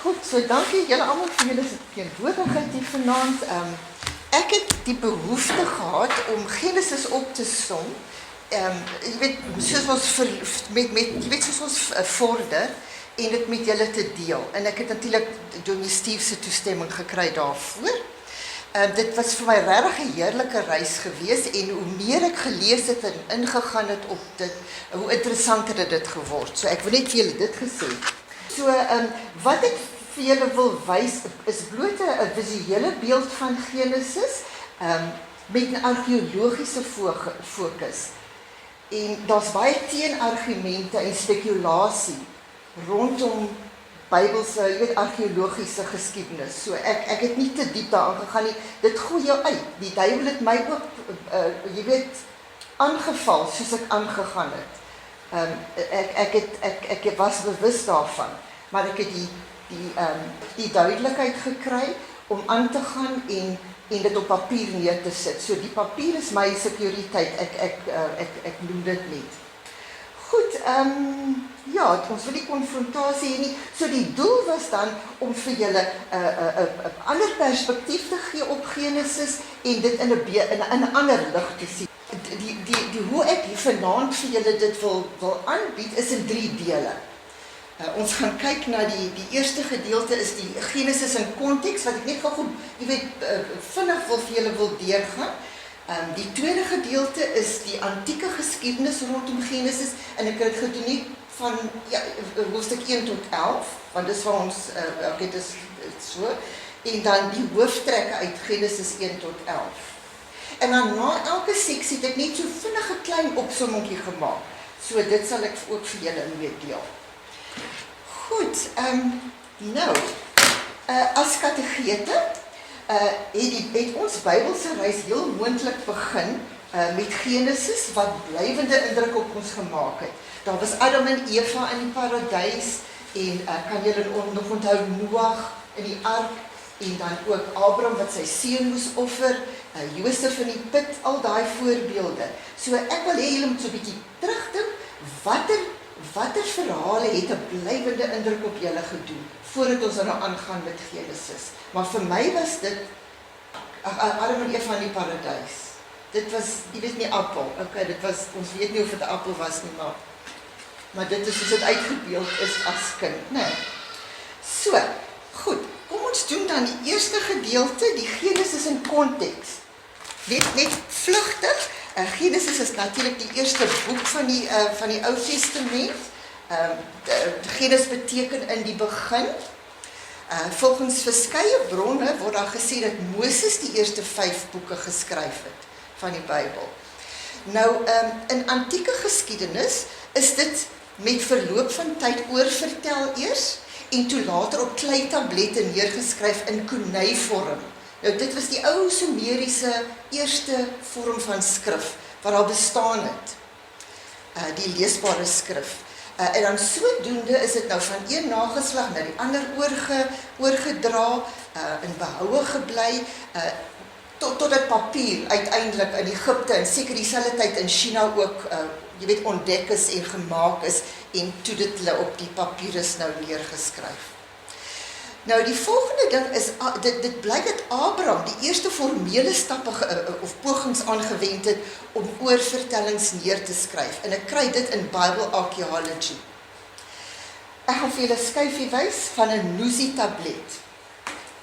Goed, so dankie julle almal vir julle teenwoordigheid hier vanaand. Ek het die behoefte gehad om Genesis op te som. Jy weet, soos ons soos ons vorder en dit met julle te deel. En ek het natuurlik Dominee Steve se toestemming gekry daarvoor. Dit was vir my regtig 'n heerlike reis gewees en hoe meer ek gelees het en ingegaan het op dit, hoe interessanter het dit geword. So ek wil net vir julle dit gesê. So wat ek vir julle wil wys is bloot 'n visuele beeld van Genesis met 'n argeologiese fokus. En daar's baie teenargumente en spekulasie rondom Bybelse, jy weet, argeologiese geskiedenis. So ek het nie te diep daaraan gegaan nie. Dit gooi jou uit. Die duiwel het my ook, jy weet, aangeval soos ek aangegaan het. Ek was bewus daarvan, maar ek het die duidelikheid gekry om aan te gaan en dit op papier neer te sit. So die papier is my sekuriteit. Ek noem dit net. Goed, ja, ons wil die konfrontasie hê nie. So die doel was dan om vir julle 'n ander perspektief te gee op Genesis en dit in 'n ander lig te sien. Die hoe ek vanaand vir julle dit wil aanbied is in 3 dele. Ons gaan kyk na die eerste gedeelte is die Genesis in konteks, wat ek net gou jy weet, vinnig vir julle wil deurgaan. Die tweede gedeelte is die antieke geskiedenis rondom Genesis en ek het dit gedoen nie van hoofstuk 1 tot 11, want dis waar ons dit is so, en dan die hooftrekke uit Genesis 1 tot 11. En dan na elke seksie het ek net so vinnig 'n klein opsommingkie gemaak. So dit sal ek ook vir julle meedeel. Goed, nou, as kategete het ons Bybelse reis heel moontlik begin met Genesis wat blywende indruk op ons gemaak het. Daar was Adam en Eva in die paradys en kan julle nog onthou Noag in die ark en dan ook Abraham wat sy seun moes offer, Josef in die put, al daai voorbeelde. So ek wil hê julle moet so 'n bietjie terugdink, watter verhale het 'n blywende indruk op julle gedoen voordat ons nou aangaan met Genesis. Maar vir my was dit Adam en Eva in die paradys. Dit was, jy weet nie appel. Okay, dit was, ons weet nie of dit 'n appel was nie, maar dit is soos dit uitgebeeld is as kind, né? So, goed. Kom ons doen dan die eerste gedeelte, die Genesis in konteks. Net vlugtig. Genesis is natuurlik die eerste boek van die Ou Testament. Genesis beteken in die begin. Volgens verskeie bronne word daar gesê dat Moses die eerste 5 boeke geskryf het van die Bybel. Nou, in antieke geskiedenis is dit met verloop van tyd oorvertel eers en toe later op kleitablette neergeskryf in koneivorm. Nou, dit was die ou Sumeriese eerste vorm van skrif wat al bestaan het. Die leesbare skrif. En dan sodoende is dit nou van een nageslag na die ander oorgedra, in behoue gebly, tot dit papier uiteindelik in Egipte en seker dieselfde tyd in China ook, jy weet, ontdek is en gemaak is en toe dit hulle op die papierus nou neergeskryf. Nou die volgende ding is, dit blyk dat Abraham die eerste formele stappe of pogings aangewend het om oorvertellings neer te skryf. En ek kry dit in Bible Archaeology. Ek gaan vir julle 'n skyfie wys van 'n Nuzi tablet.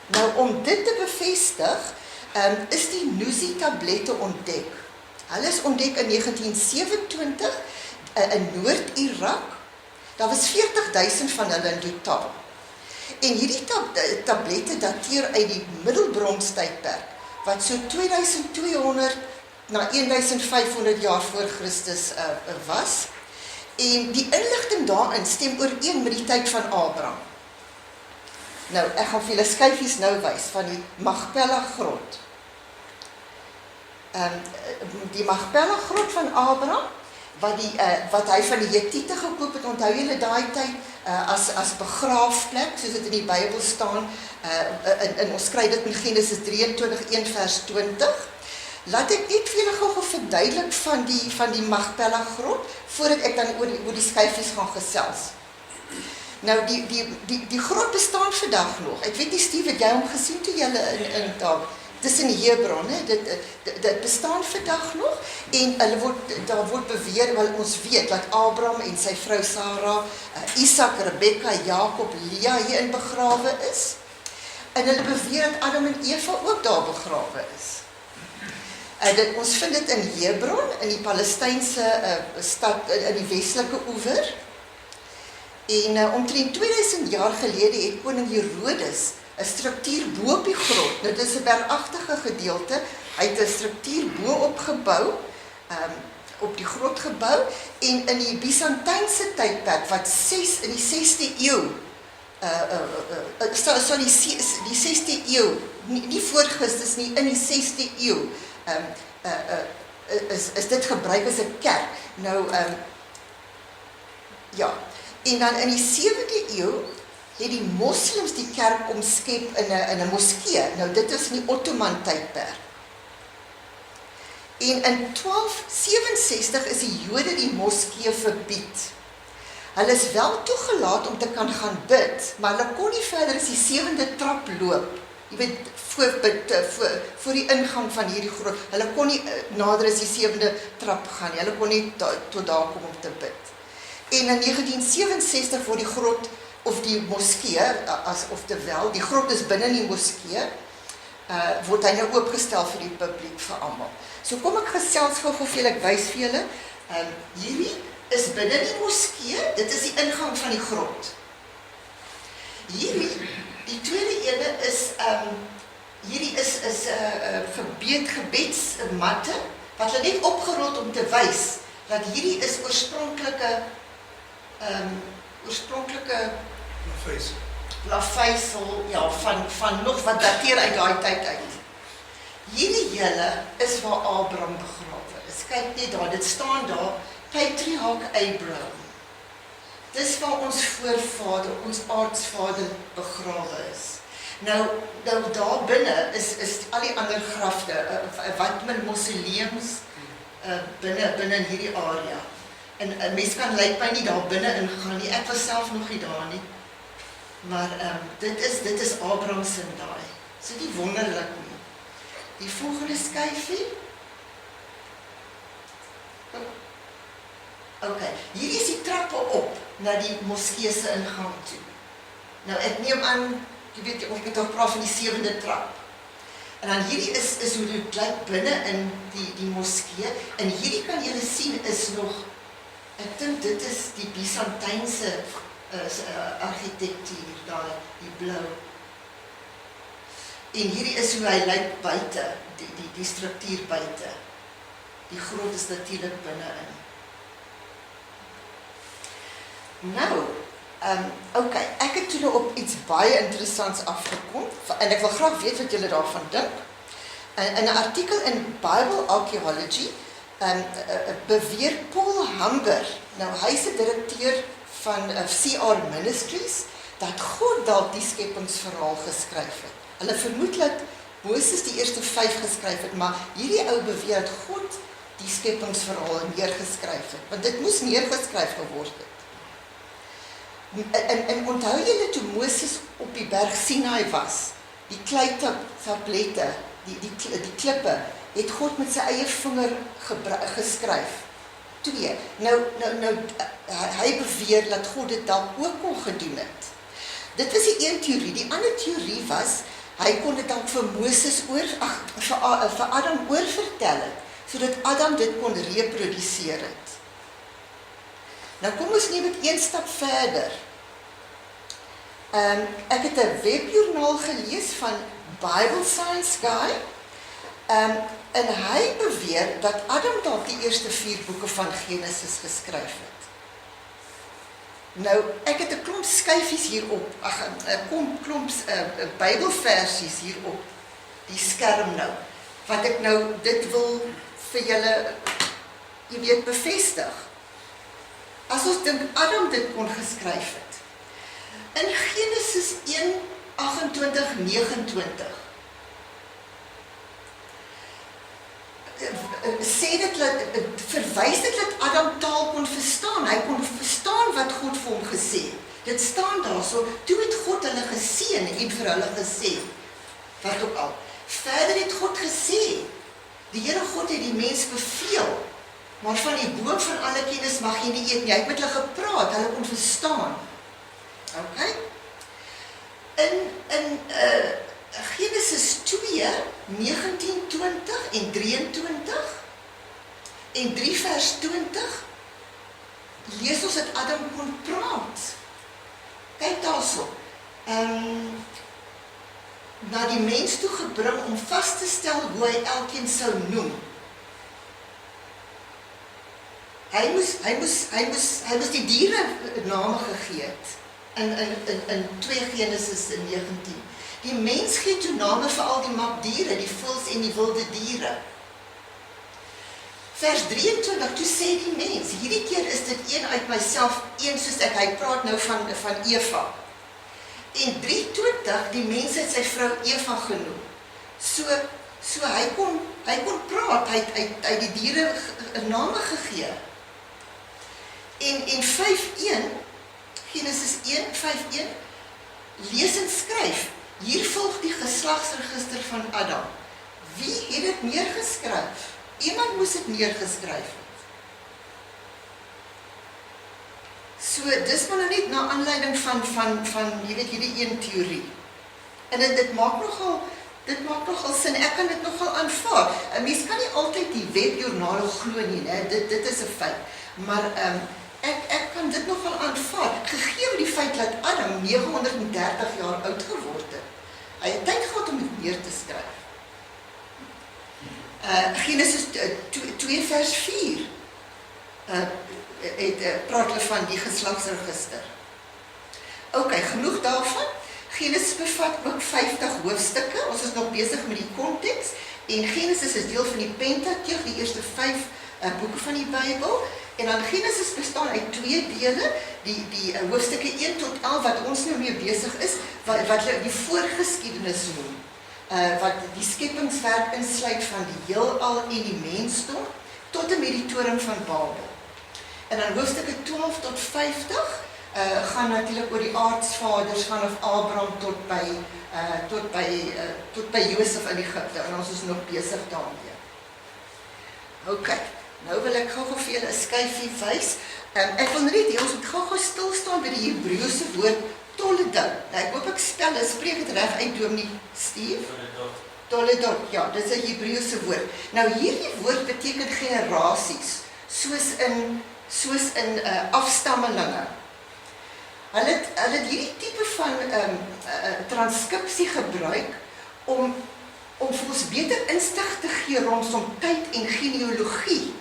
Nou om dit te bevestig, is die Nuzi tablette ontdek. Hulle is ontdek in 1927 in Noord-Irak. Daar was 40.000 van hulle in totaal. En hierdie tablette dateer uit die Middelbronstydperk, wat so 2200 na 1500 jaar voor Christus was. En die inligting daarin stem ooreen met die tyd van Abraham. Nou, ek gaan vir julle skyfies nou wys van die Machpelah grot. Die Machpelah grot van Abraham, wat hy van die Hetiete gekoop het, onthou julle daai tyd, as begraafplek, soos dit in die Bybel staan, en ons kry dit in Genesis 23:1 vers 20. Laat ek net vir julle gou verduidelik van die Machpelah grot, voordat ek dan oor die skyfies gaan gesels. Nou, die grot bestaan vandag nog. Ek weet nie, Steve, het jy hom gesien toe julle in daar, tussen die Hebron, dit bestaan vandag nog, en daar word beweer, wel ons weet, dat Abraham en sy vrou Sarah, Isak, Rebekka, Jakob, Lea hierin begrawe is, en hulle beweer dat Adam en Eva ook daar begrawe is. Ons vind dit in Hebron, in die Palestynse stad, in die westelike oewer, en omtrent 2000 jaar gelede het koning Herodes 'n struktuur bo op die grot. Nou, dit is 'n bergagtige gedeelte. Hy het 'n struktuur bo op gebou, op die grot gebou, en in die Byzantynse tydperk, wat in die 6de eeu, die 6de eeu, nie voor Christus nie, in die 6de eeu, is dit gebruik as 'n kerk. Nou, ja, en dan in die 7de eeu het die moslims die kerk omskep in 'n moskee. Nou, dit is in die Ottoman tydperk. En in 1267 is die Jode die moskee verbied. Hulle is wel toegelaat om te kan gaan bid, maar hulle kon nie verder as die 7de trap loop. Jy weet, voor die ingang van hierdie grot. Hulle kon nie nader as die 7de trap gaan nie. Hulle kon nie tot daar kom om te bid. En in 1967 word die grot, of die moskee, oftewel, die grot is binne die moskee, word hy nou oopgestel vir die publiek, vir almal. So kom ek gesels gou vir julle, ek wys vir julle, hierdie is binne die moskee, dit is die ingang van die grot. Hierdie, die tweede ene is, hierdie is gebedsmatte, wat hulle net opgerol om te wys, dat hierdie is oorspronklike lafeisel, ja, van nog wat dateer uit daai tyd uit. Hierdie hele is waar Abraham begrawe is. Kyk net daar, dit staan daar, Patriarch Abraham. Dis waar ons voorvader, ons aardsvader begrawe is. Nou daar binne is al die ander grafte, wat met mausoleums binne in hierdie area. En 'n mens kan lyk my nie daar binne ingaan nie, ek was self nog nie daar nie. Maar dit is Abraham se daai. So die wonderlik nie. Die volgende skyfie. Okay, hierdie is die trappe op na die moskee se ingang toe. Nou ek neem aan, jy weet, ons moet ook praat van die 7de trap. En dan hierdie is hoe dit lyk binne in die moskee, en hierdie kan julle sien is nog, ek dink dit is die Byzantynse argitektuur daar, die blou. En hierdie is hoe hy lyk buite, die struktuur buite. Die grot is natuurlik binne-in. Nou, okay, ek het toe op iets baie interessants afgekom, en ek wil graag weet wat julle daarvan dink. In 'n artikel in Bible Archaeology, beweer Paul Humber, nou hy is die direkteur van CR Ministries, dat God dalk die skepingsverhaal geskryf het. Hulle vermoed dat Moses die eerste 5 geskryf het, maar hierdie ou beweer dat God die skepingsverhaal neergeskryf het, want dit moes neergeskryf geword het. En onthou julle toe Moses op die berg Sinai was, die kleitablette, die klippe, het God met sy eie vinger geskryf. 2. Nou, hy beweer dat God dit dalk ook kon gedoen het. Dit was die een teorie. Die ander teorie was, hy kon dit dalk vir Moses vir Adam oorvertel het, sodat Adam dit kon reproduseer het. Nou kom ons neem dit een stap verder. Ek het 'n webjoernaal gelees van Bible Science Guy, en hy beweer dat Adam dalk die eerste 4 boeke van Genesis geskryf het. Nou, ek het 'n klomp skyfies hierop, 'n klomp Bybelversies hierop die skerm nou, wat ek nou dit wil vir julle, jy weet, bevestig. As ons dink Adam dit kon geskryf het. In Genesis 1:28-29 sê dit verwys dit dat Adam taal kon verstaan. Hy kon verstaan wat God vir hom gesê het. Dit staan daar so, toe het God hulle geseën en vir hulle gesê, wat ook al. Verder het God gesê, die Here God het die mens beveel, maar van die boom van alle kennis mag jy nie eet nie. Hy het met hulle gepraat, hulle kon verstaan. Okay? In Genesis 2, 19, 20 en 23 en 3 vers 20 lees ons dat Adam kon praat. Kyk daarso. Na die mens toe gebring om vas te stel hoe hy elkeen sou noem. Hy moes die diere name gegee het in 2 Genesis 19. Die mens gee toe name vir al die mapdiere, die voëls en die wilde diere. Vers 23, toe sê die mens, hierdie keer is dit een uit myself, een soos ek, hy praat nou van Eva. En 23, die mens het sy vrou Eva genoem. So hy kon praat, hy het die diere name gegee. En 5:1, Genesis 1, 5:1, lees en skryf, hier volg die geslagsregister van Adam. Wie het dit neergeskryf? Iemand moes dit neergeskryf het. So, dis maar nou net na aanleiding van jy weet, hierdie een teorie. En dit maak nogal sin, ek kan dit nogal aanvaar. 'n Mens kan nie altyd die webjoernale glo nie, né? Dit is 'n feit. Maar ek kan dit nogal aanvaar, gegee die feit dat Adam 930 jaar oud geword het. Hy het tyd gehad om dit neer te skryf. Genesis 2 vers 4 praat hulle van die geslagsregister. Ok, genoeg daarvan. Genesis bevat ook 50 hoofstukke. Ons is nog besig met die konteks. En Genesis is deel van die Pentateuch, die eerste 5 boeke van die Bybel. En dan Genesis bestaan uit 2 dele, die hoofstukke 1 tot 11 wat ons nou mee besig is, wat hulle die voorgeskiedenis noem. Wat die skepingswerk insluit van die heelal en die mensdom tot en met die toring van Babel. En dan hoofstukke 12 tot 50 gaan natuurlik oor die aardsvaders vanaf Abraham tot by Josef in Egipte, en ons is nog besig daarmee. Ok, nou wil ek gou vir julle 'n skyfie wys. Ek wil net hê ons moet gou stil staan by die Hebreëse woord Toledot. Nou, ek hoop ek spreek het reg uit, Dominee Steve? Toledot, ja, dit is 'n Hebreëse woord. Nou, hierdie woord beteken generasies, soos in afstammelinge. Hulle het hierdie tipe van transkripsie gebruik om vir ons beter insig te gee rondom tyd en genealogie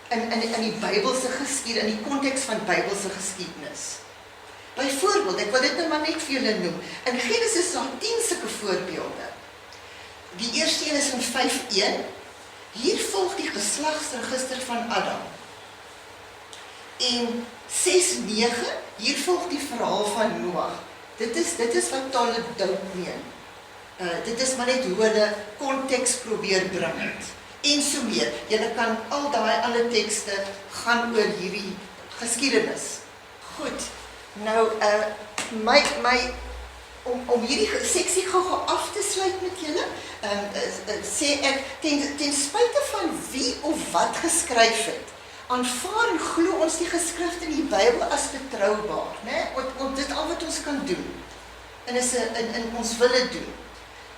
in die Bybelse geskiedenis, in die konteks van Bybelse geskiedenis. Byvoorbeeld, ek wil dit nou maar net vir julle noem. In Genesis is daar 10 sulke voorbeelde. Die eerste een is in 5:1. Hier volg die geslagsregister van Adam. En 6:9, hier volg die verhaal van Noag. Dit is wat Toledot meen. Dit is maar net hoe hulle konteks probeer bring het. En so meer. Julle kan al daai ander tekste gaan oor hierdie geskiedenis. Goed. Nou, om hierdie seksie gou af te sluit met julle, sê ek, ten spyte van wie of wat geskryf het, aanvaar en glo ons die geskrifte in die Bybel as betroubaar, né? Want dit al wat ons kan doen, en in ons wille doen.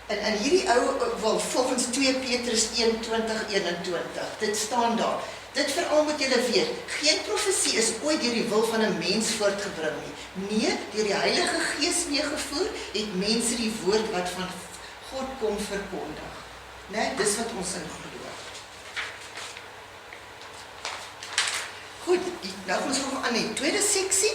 En hierdie ou, volgens 2 Petrus 1:20-21, dit staan daar. Dit veral moet julle weet, geen profesie is ooit deur die wil van 'n mens voortgebring nie. Nee, deur die Heilige Gees meegevoer, het mense die woord wat van God kom verkondig. Nee, dis wat ons in glo. Goed, nou gaan ons nog aan die tweede seksie.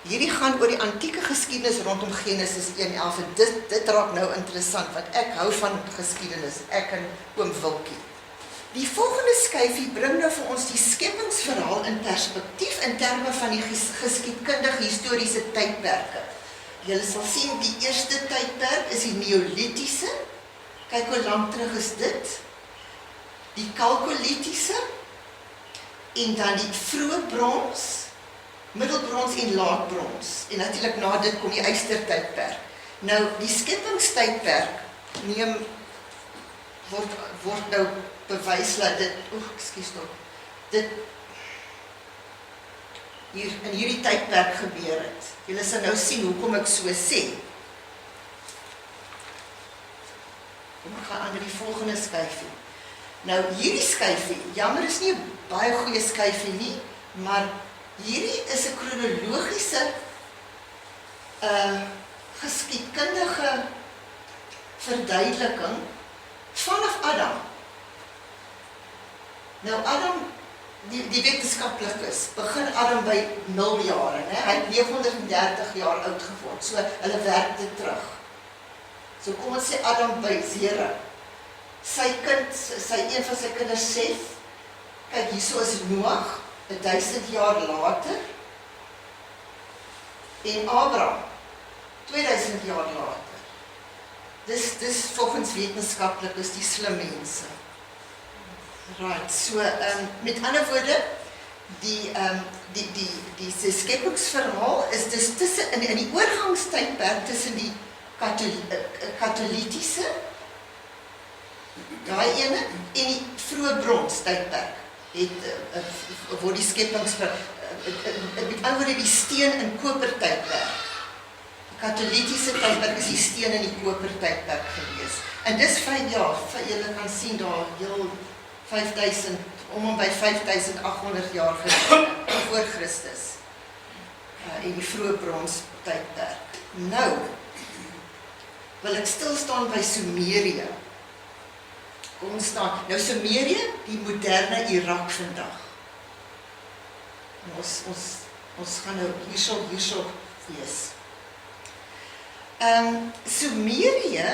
Hierdie gaan oor die antieke geskiedenis rondom Genesis 1:11. En dit raak nou interessant, want ek hou van geskiedenis, ek en oom Wilkie. Die volgende skyfie bring nou vir ons die skepingsverhaal in perspektief in terme van die geskiedkundige historiese tydperke. Julle sal sien, die eerste tydperk is die Neolitiese. Kyk hoe lank terug is dit. Die Kalkolitiese en dan die vroeë brons middelbrons en laatbrons. En natuurlik na dit kom die ystertydperk. Nou, die skepingstydperk word nou bewys dat dit, dit hier in hierdie tydperk gebeur het. Julle sal nou sien hoekom ek so sê. Kom ek gaan aan met die volgende skyfie. Nou, hierdie skyfie, jammer is nie 'n baie goeie skyfie nie, maar hierdie is 'n kronologiese geskiedkundige verduideliking vanaf Adam. Nou Adam, die wetenskaplikes, begin Adam by 0 jare, né? Hy het 930 jaar oud geword, so hulle werk dit terug. So kom ons sê Adam by 0. Sy kind, een van sy kinders Seth, kyk hierso is Noag, 1000 jaar later, en Abraham, 2000 jaar later. Dis volgens wetenskaplikes die slim mense. Right, so met ander woorde, die skepingsverhaal is dus tussen, in die oorgangstydperk tussen die katolitiese, daai ene, en die vroeë bronstydperk, word die skepingsverhaal, met ander woorde die steen in kopertydperk. Die katolitiese tydperk is die steen in die kopertydperk gewees. En dis 5 jaar, julle kan sien daar heel 5000, om by 5800 jaar voor Christus. En die vroeë bronstydperk. Nou, wil ek stilstaan by Sumerië. Kom ons staan, nou Sumerië, die moderne Irak vandag. En ons gaan nou hierso lees. Sumerië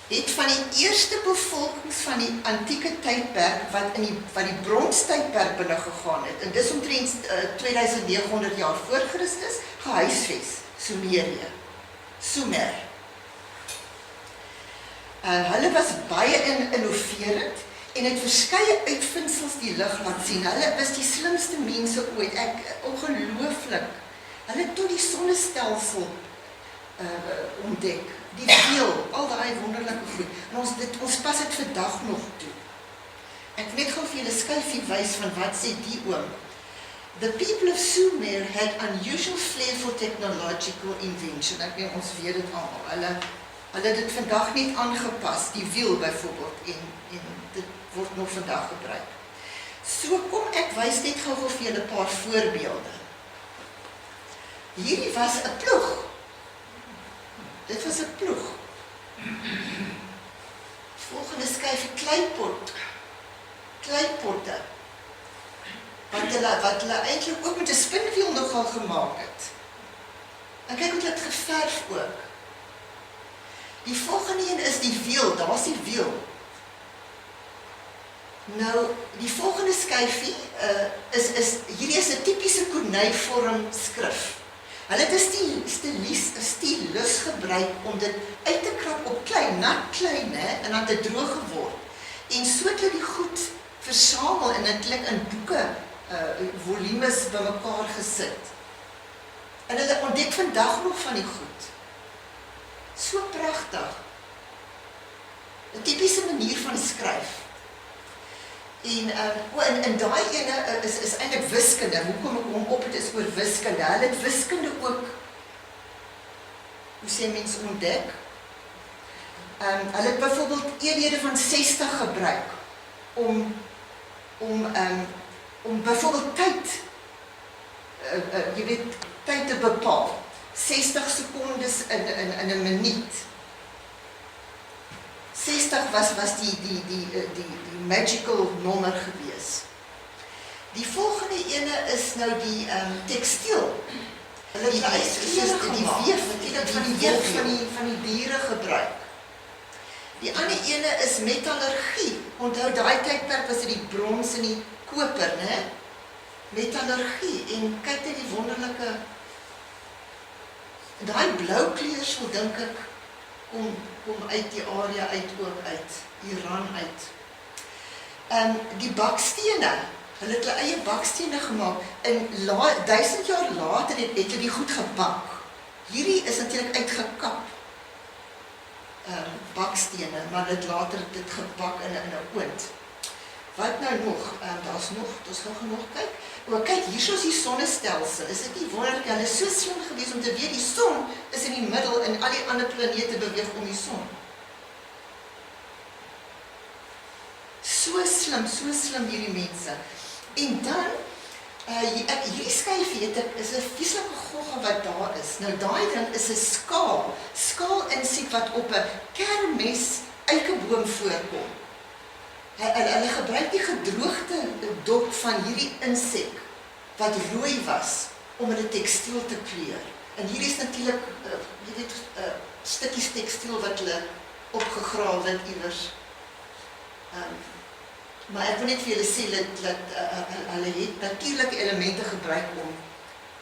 het van die eerste bevolkings van die antieke tydperk wat die bronstydperk binne gegaan het, en dis omtrent 2900 jaar voor Christus, gehuisves, Sumerië, Sumer. Hulle was baie innoverend en het verskeie uitvindsels die lig laat sien. Hulle was die slimste mense ooit, ongelooflik. Hulle het tot die sonnestelsel ontdek, die wiel, al die wonderlike goed. En ons pas het vandag nog toe. Ek net gou vir julle skyfie wys van wat sê die oom. The people of Sumer had unusual flair for technological invention. Ek weet, ons weet dit almal. Hulle het dit vandag net aangepas, die wiel byvoorbeeld, en dit word nog vandag gebruik. So kom ek wys net gou vir julle 'n paar voorbeelde. Hierdie was 'n ploeg. Dit was 'n ploeg. Volgende skyfie, kleipotte. Wat hulle eintlik ook met 'n spinwiel nogal gemaak het. En kyk hoe hulle dit geverf ook. Die volgende een is die wiel, daar is die wiel. Nou, die volgende skyfie hierdie is 'n tipiese konijvorm skrif. Hulle het 'n stylus gebruik om dit uit te krap op nat klei, en dan te droog geword. En so het hulle die goed versamel en eintlik in boeke, volumes bymekaar gesit. En hulle ontdek vandag nog van die goed. So pragtig. 'n tipiese manier van skryf. En daai ene is eintlik wiskunde. Hoekom ek hom op het is oor wiskunde. Hulle het wiskunde ook, hoe sê mens, ontdek. Hulle het byvoorbeeld eenhede van 60 gebruik om byvoorbeeld tyd, jy weet, tyd te bepaal. 60 sekondes in 'n minuut. 60 was die magical nommer gewees. Die volgende ene is nou die tekstiel. Hulle het die weef van die diere gebruik. Die ander ene is metallurgie. Onthou, daai tydperk was dit die brons en die koper, né? Metallurgie. En kyk net die wonderlike, daai blou kleur sal dink ek kom uit die area uit ook uit Iran uit. Die bakstene Hulle het hulle eie bakstene gemaak. En 1000 jaar later het hulle die goed gebak. Hierdie is natuurlik uitgekap. Bakstene, maar dit later dit gebak in 'n oond. Wat nou nog? Daar's nog genoeg kyk. Maar kyk, hier is die sonnestelsel. Is dit nie wonderlik? Hulle is so slim gewees om te weet die son is in die middel en al die ander planete beweeg om die son. So slim hierdie mense. En dan, hierdie skyfie is 'n vieslike gogga wat daar is. Nou daai ding is 'n skaal insek wat op 'n kermes eikeboom voorkom. Hulle gebruik die gedroogde dop van hierdie insek wat rooi was om hulle tekstiel te kleur. En hier is natuurlik stukkies tekstiel wat hulle opgegrawe het iewers. Maar ek wil net vir julle sê dat hulle het natuurlike elemente gebruik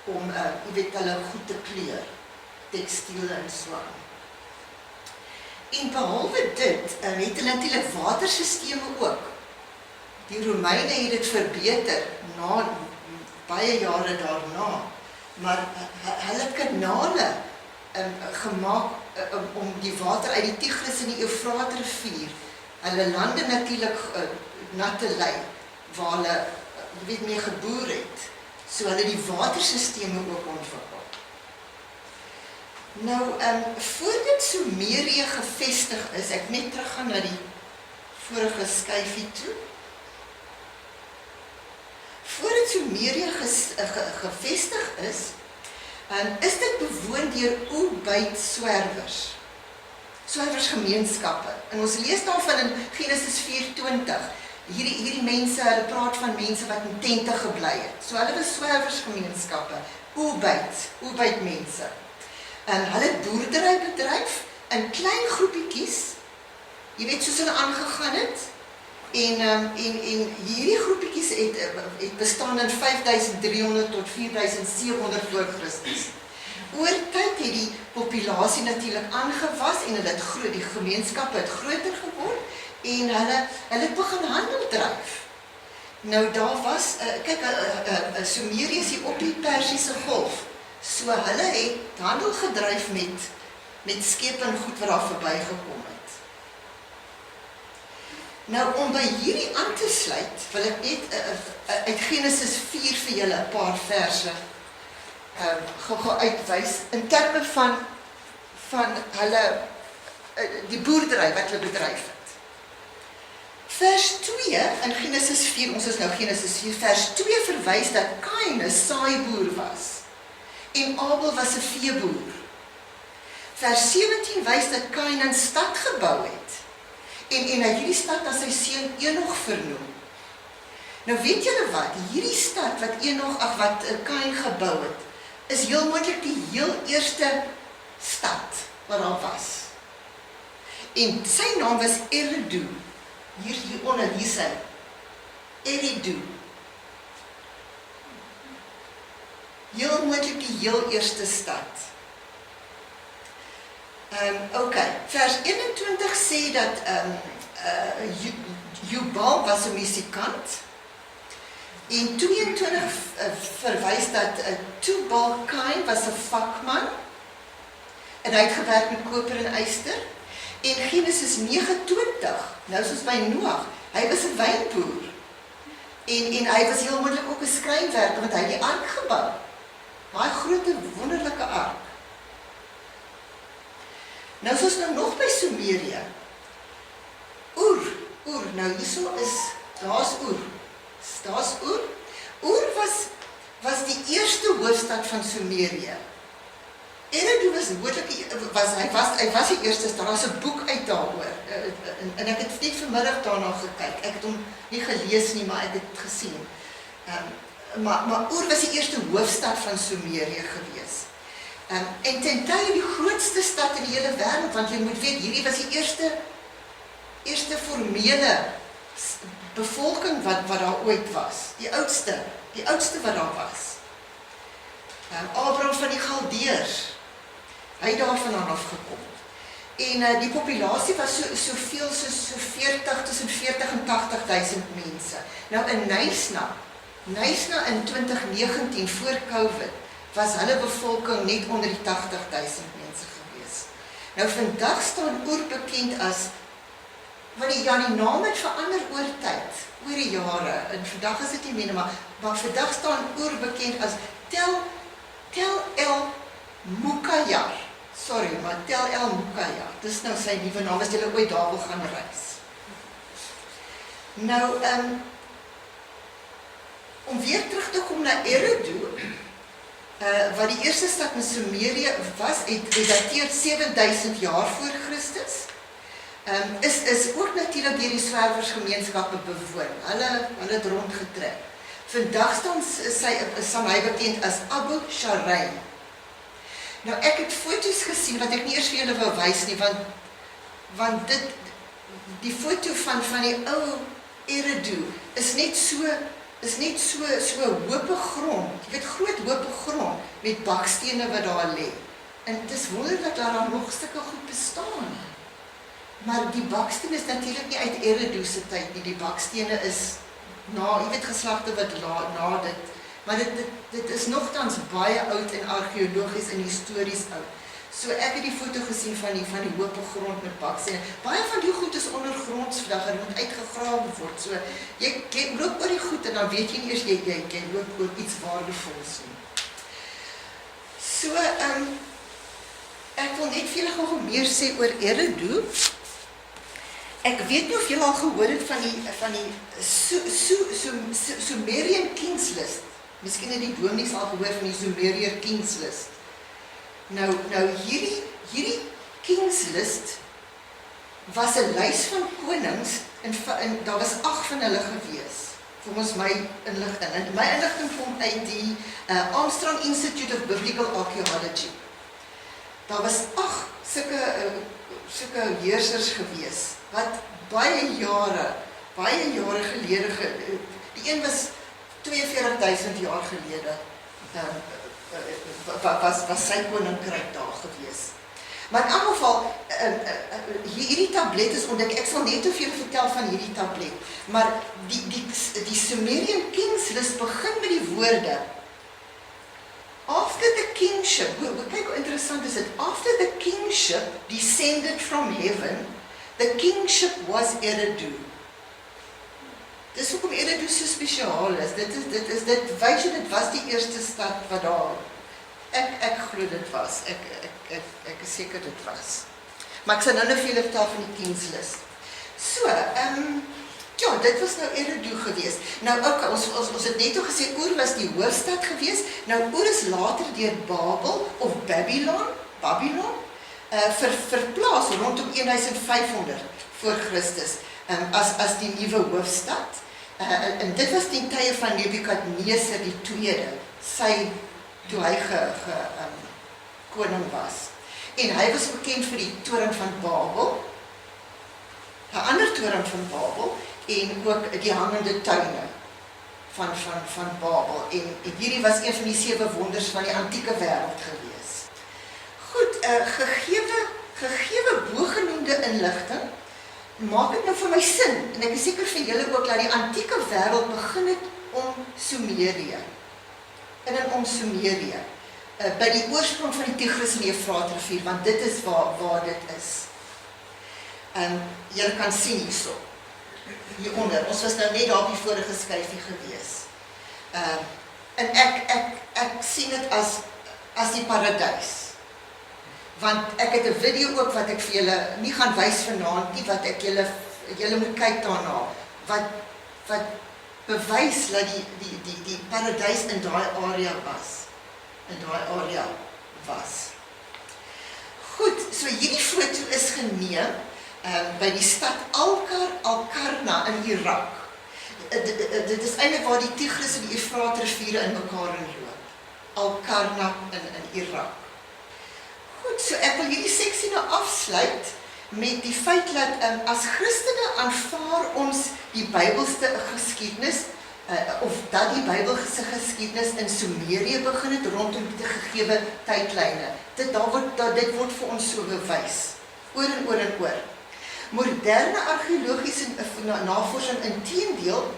om hulle goed te kleur, tekstiel en so aan. En behalwe dit, het hulle natuurlik watersisteme ook. Die Romeine het dit verbeter na baie jare daarna, maar hulle het kanale gemaak om die water uit die Tigris en die Eufraat-rivier, hulle lande natuurlik nat te lei, waar hulle mee geboer het. So hulle die watersisteme ook ontwikkel. Nou, voordat Sumerië gevestig is, ek net teruggaan na die vorige skyfie toe. Voordat Sumerië gevestig is dit bewoon deur Oerbyt swerwersgemeenskappe. En ons lees daarvan in Genesis 4:20. Hierdie mense, hulle praat van mense wat in tente gebly het. So hulle was swerwersgemeenskappe, Oerbyt mense. Hulle het boerdery bedryf in klein groepietjies, jy weet soos hulle aangegaan het, en hierdie groepietjies het bestaan in 5300 tot 4700 voor Christus. Oor tyd het die populasie natuurlik aangewas en die gemeenskappe het groter geword en hulle het begin handel dryf. Nou daar was, Sumerië is hier op die Persiese Golf. So hulle het handel gedryf met skepe en goed wat daar verbygekom het. Nou om by hierdie aan te sluit, wil ek net uit Genesis 4 vir julle 'n paar verse gou uitwys in terme van hulle die boerdery wat hulle bedryf het. Vers 2 in Genesis 4, ons is nou Genesis 4, vers 2 verwys dat Kain 'n saaiboer was. En Abel was 'n veeboer. Vers 17 wys dat Kain 'n stad gebou het. En hy hierdie stad as sy seun Enog vernoem. Nou weet julle wat, hierdie stad wat Kain gebou het, is heel moontlik die heel eerste stad wat daar was. En sy naam was Eridu. Hieronder, hier sy. Eridu. Heel moontlik die heel eerste stad. Vers 21 sê dat Jubal was 'n musikant. En 22 verwys dat Tubal-Cain was 'n vakman. En hy het gewerk met koper en yster. En Genesis 29, nou soos by Noag, hy was 'n wynboer. En hy was heel moontlik ook 'n skrynwerker, want hy het die ark gebou. Baie groot wonderlike ark. Nou soos nou nog by Sumerië. Oer, nou hierso daar's Oer. Oer was die eerste hoofstad van Sumerië. Eridu hy was die eerste, daar was 'n boek uit daaroor. En ek het net vanmiddag daarna gekyk. Ek het hom nie gelees nie, maar ek het gesien. Maar Oer was die eerste hoofstad van Sumerië gewees. En ten tye die grootste stad in die hele wêreld, want jy moet weet, hierdie was die eerste formele bevolking wat daar ooit was. Die oudste wat daar was. Abraham van die Galdeërs, hy het daarvandaan afgekom. En die populasie was soveel soos tussen 40 en 80.000 mense. Nou in Knysna in 2019 voor COVID was hulle bevolking net onder die 80.000 mense gewees. Nou vandag staan Oer bekend as, want die naam het verander oor tyd, oor die jare, en vandag is dit nie meer, maar vandag staan Oer bekend as Tel El Mukayar. Sorry, maar Tel El Mukayar. Dis nou sy nuwe naam, as julle ooit daar wil gaan reis. Nou, om weer terug te kom na Eridu, wat die eerste stad in Sumerië was, het dateer 7000 jaar voor Christus, is ook natuurlijk deur die swerwersgemeenskappe bewoon. Hulle het rondgetrek. Vandag staan hy bekend as Abu Sharaim. Nou, ek het foto's gesien wat ek nie eers vir julle wil wys nie, want die foto van die ou Eridu is net so hope grond, jy weet, groot hope grond met bakstene wat daar lê. En het is wonderlik dat daar nog stukke goed bestaan. Maar die bakstene is natuurlijk nie uit Eridu se tyd nie, die bakstene is jy weet, geslagte wat na dit, maar dit is nogtans baie oud en argeologies en histories oud. So ek het die foto gesien van die hope grond met bakstene. Baie van die goed is ondergronds vandag en moet uitgegrawe word. So jy loop oor die goed en dan weet jy nie eers jy loop oor iets waardevols nie. So ek wil net vir julle gou meer sê oor Eridu. Ek weet nie of julle al gehoor het van die Sumerian Kings List. Miskien het die dominees al gehoor van die Sumerian Kings List. Nou hierdie Kings List was 'n lys van konings en daar was 8 van hulle gewees. Volgens my inligting. En my inligting kom uit die Armstrong Institute of Biblical Archaeology. Daar was 8 sulke heersers gewees wat baie jare gelede, die een was 42.000 jaar gelede, was sy koninkryk daar gewees. Maar in elk geval, hierdie tablet is ontdek, ek sal net te veel vertel van hierdie tablet, maar die Sumerian Kings List begin met die woorde, after the kingship, kyk hoe interessant is dit, after the kingship descended from heaven, the kingship was Eridu. Dis hoekom Eridu so spesiaal is. Dit wys jy, dit was die eerste stad wat daar. Ek glo dit was. Ek is seker dit was. Maar ek sal nou vir julle vertel van die Kings List. So, ja, dit was nou Eridu gewees. Nou ook, ons het net al gesê, Oer was die hoofstad gewees. Nou Oer is later deur Babel of Babylon, verplaas rondom 1500 voor Christus as die nuwe hoofstad. En dit was die tye van Nebukadneser die tweede, toe hy koning was. En hy was bekend vir die toren van Babel, 'n ander toren van Babel, en ook die hangende tuine van Babel. En hierdie was een van die 7 wonders van die antieke wêreld gewees. Goed, gegewe bogenoemde inligting, maak dit nou vir my sin, en ek is seker vir julle ook, dat die antieke wêreld begin het om Sumerië, om Sumerië, by die oorsprong van die Tigris en die Efraat rivier, want dit is waar dit is. Julle kan sien hierso, hieronder, ons was nou net daar op die vorige skyfie gewees. En ek sien dit as die paradys. Want ek het 'n video ook wat ek vir julle nie gaan wys vanaand nie, wat ek julle moet kyk daarna, wat bewys dat die paradys in daai area was. Goed, so hierdie foto is geneem by die stad Al-Qarna in Irak. Dit is eintlik waar die Tigris en die Efraat riviere in mekaar inloop. Al-Qarna in Irak. Goed, so ek wil hierdie seksie nou afsluit met die feit dat as Christene aanvaar ons die Bybelse geskiedenis, of dat die Bybelse geskiedenis in Sumerië begin het rondom die gegewe tydlyne. Dit word vir ons so bewys. oor en oor en oor. Moderne argeologiese navorsing inteendeel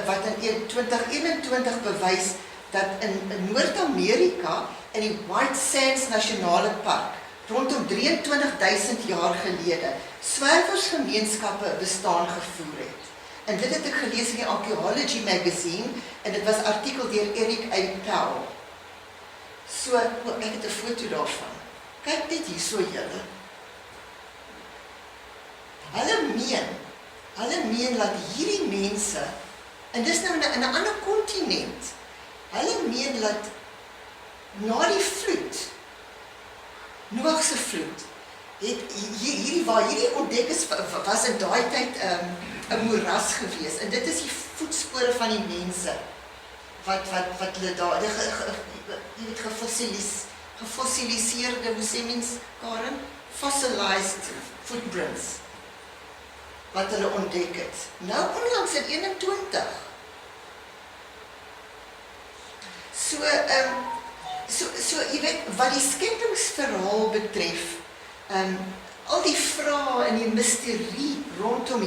wat in 2021 bewys dat in Noord-Amerika in die White Sands Nasionale Park rondom 23.000 jaar gelede swerwersgemeenskappe bestaan gevoer het. En dit het ek gelees in die Archaeology Magazine en dit was artikel deur Eric A. Powell. So, ek het 'n foto daarvan. Kyk net hier so julle. Hulle meen dat hierdie mense, en dis nou in 'n ander kontinent, hulle meen dat na die vloed, Noag se vloed, hierdie ontdek is, was in daai tyd 'n moeras gewees, en dit is die voetspore van die mense, wat hulle daar, jy weet, gefossiliseerde, hoe sê mens, Karen? Fossilized footprints, wat hulle ontdek het. Nou onlangs in 21. So, jy weet, wat die skepingsverhaal betref, al die vrae en die misterie rondom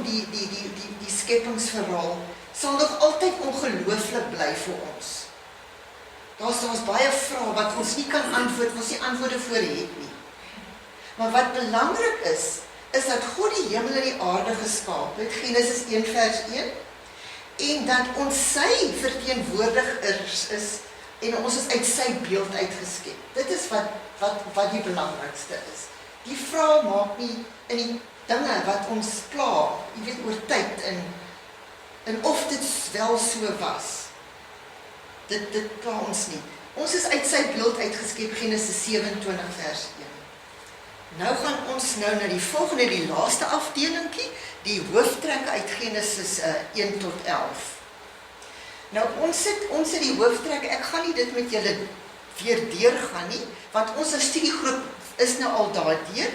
die skepingsverhaal, sal nog altyd ongelooflik bly vir ons. Daar's baie vrae wat ons nie kan antwoord, ons nie antwoorde voor het nie. Maar wat belangrik is dat God die hemel en die aarde geskaap het, Genesis 1 vers 1, en dat ons sy verteenwoordigers is, en ons is uit sy beeld uitgeskep. Dit is wat die belangrikste is. Die vraag maak nie in die dinge wat ons pla, jy weet, oor tyd, en of dit wel so was. Dit pla ons nie. Ons is uit sy beeld uitgeskep, Genesis 27 vers 1. Nou gaan ons na die volgende, die laaste afdelingkie, die hooftrekke uit Genesis 1 tot 11. Nou, ons het die hooftrekke, ek gaan nie dit met julle weer deurgaan nie, want ons studiegroep is nou al daardeur.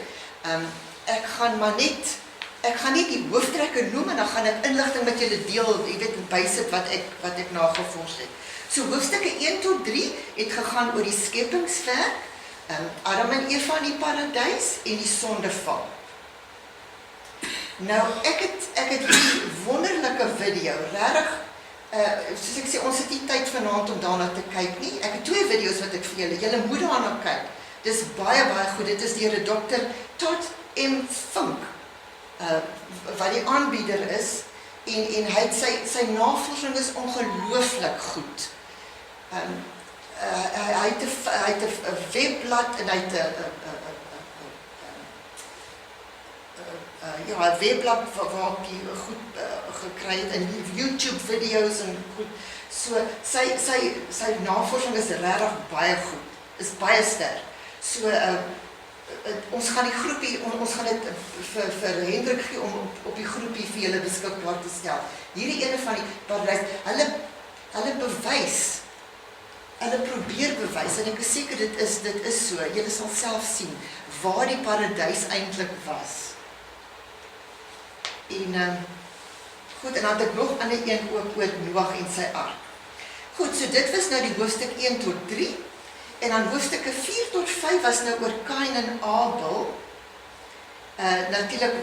Ek gaan nie die hooftrekke noem, en dan gaan ek inligting met julle deel, jy weet, bysit wat ek nagevors het. So, hoofstukke 1 tot 3 het gegaan oor die skepingswerk, Adam en Eva in die paradys en die sondeval. Nou, ek het die wonderlike video, regtig, soos ek sê, ons het nie tyd vanaand om daarna te kyk nie. Ek het 2 video's wat ek vir julle moet daarna kyk. Dis baie goed, dit is deur Dr. Todd M. Funk, wat die aanbieder is, en hy het sy navorsing is ongelooflik goed. Hy het 'n webblad en hy het 'n webblad waar hy goed gekry het en YouTube video's en goed. So sy navorsing is regtig baie goed. Is baie sterk. So ons gaan die groepie, ons gaan dit vir Hendrik gee om op die groepie vir julle beskikbaar te stel. Hierdie ene van die paradys, hulle bewys. Hulle probeer bewys, en ek is seker dit is so, julle sal self sien, waar die paradys eintlik was. En, goed, en dan het ek nog ander een ook oor Noag en sy ark. Goed, so dit was nou die hoofstuk 1 tot 3, en dan hoofstukke 4 tot 5 was nou oor Kain en Abel. Natuurlik,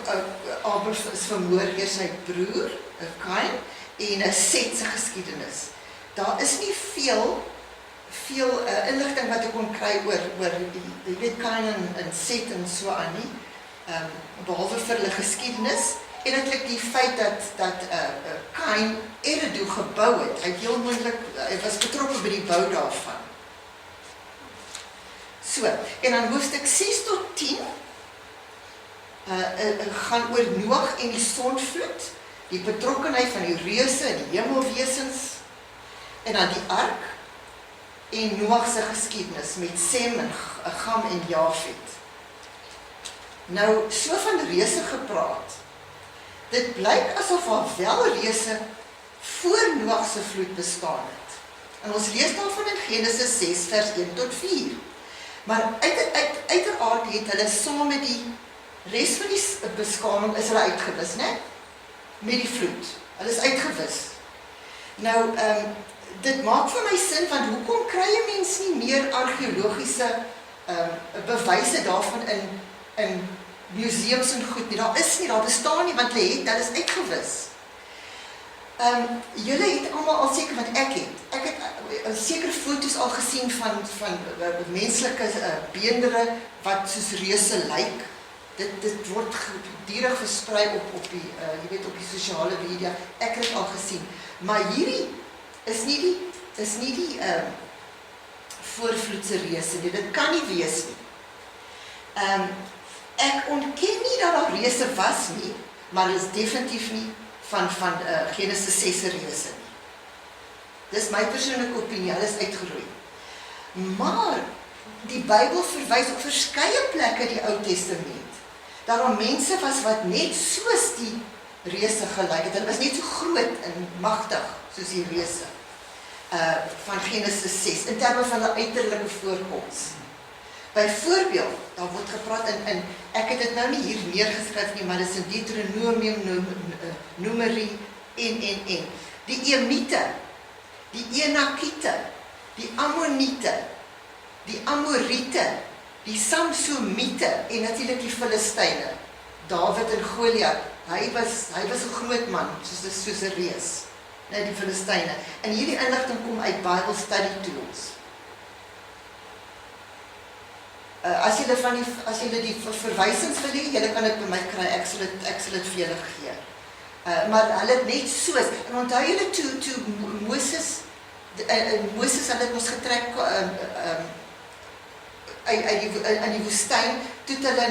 Abel is vermoor deur sy broer, Kain, en Set se geskiedenis. Daar is nie veel inligting wat ek kon kry oor jy weet, Kain en Set en so aan nie, behalwe vir hulle geskiedenis, en natuurlik die feit dat Kain Eridu gebou het, hy was betrokke by die bou daarvan. So, en dan hoofstuk 6 tot 10 gaan oor Noag en die sondvloed, die betrokkenheid van die reuse en die hemelwesens, en dan die ark, en Noag se geskiedenis met Sem en Gam en Jafet. Nou, so van reuse gepraat, dit blyk asof daar wel reuse voor Noag se vloed bestaan het. En ons lees daarvan in Genesis 6 vers 1 tot 4. Maar uiteraard het hulle saam met die res van die beskaming is hulle uitgewis, né? Met die vloed. Hulle is uitgewis. Nou, dit maak vir my sin, want hoekom kry 'n mens nie meer argeologiese bewyse daarvan in museums en goed nie. Daar is nie, daar bestaan nie, want hulle is uitgewis. Julle het almal al seker, want ek het seker foto's al gesien van menslike beendere wat soos reuse lyk. Dit word gedurig versprei op die, jy weet, op die sosiale media. Ek het dit al gesien. Maar hierdie is nie die voorvloedse reuse nie. Dit kan nie wees nie. Ek ontken nie dat daar reuse was nie, maar dit is definitief nie van Genesis 6 reuse nie. Dis my persoonlike opinie, hulle is uitgeroei. Maar die Bybel verwys op verskeie plekke die Ou Testament. Dat daar mense was wat net soos die reuse gelyk het. Hulle was net so groot en magtig soos die reuse van Genesis 6 in terme van hulle uiterlike voorkoms. Byvoorbeeld, daar word gepraat in ek het dit nou nie hier neergeskryf nie, maar dit is in Deuteronomium, Numeri en. Die Emite, die Enakiete, die Ammoniete, die Amorite, die Samsumite en natuurlik die Filistyne. Dawid en Goliat, hy was 'n groot man, soos 'n reus, die Filistyne. En hierdie inligting kom uit Bible Study Tools. As julle die verwysings wil hê, julle kan dit by my kry, ek sal dit vir julle gee. Maar hulle het net soos, en onthou julle toe Moses hulle het ons getrek in die woestyn, toe hulle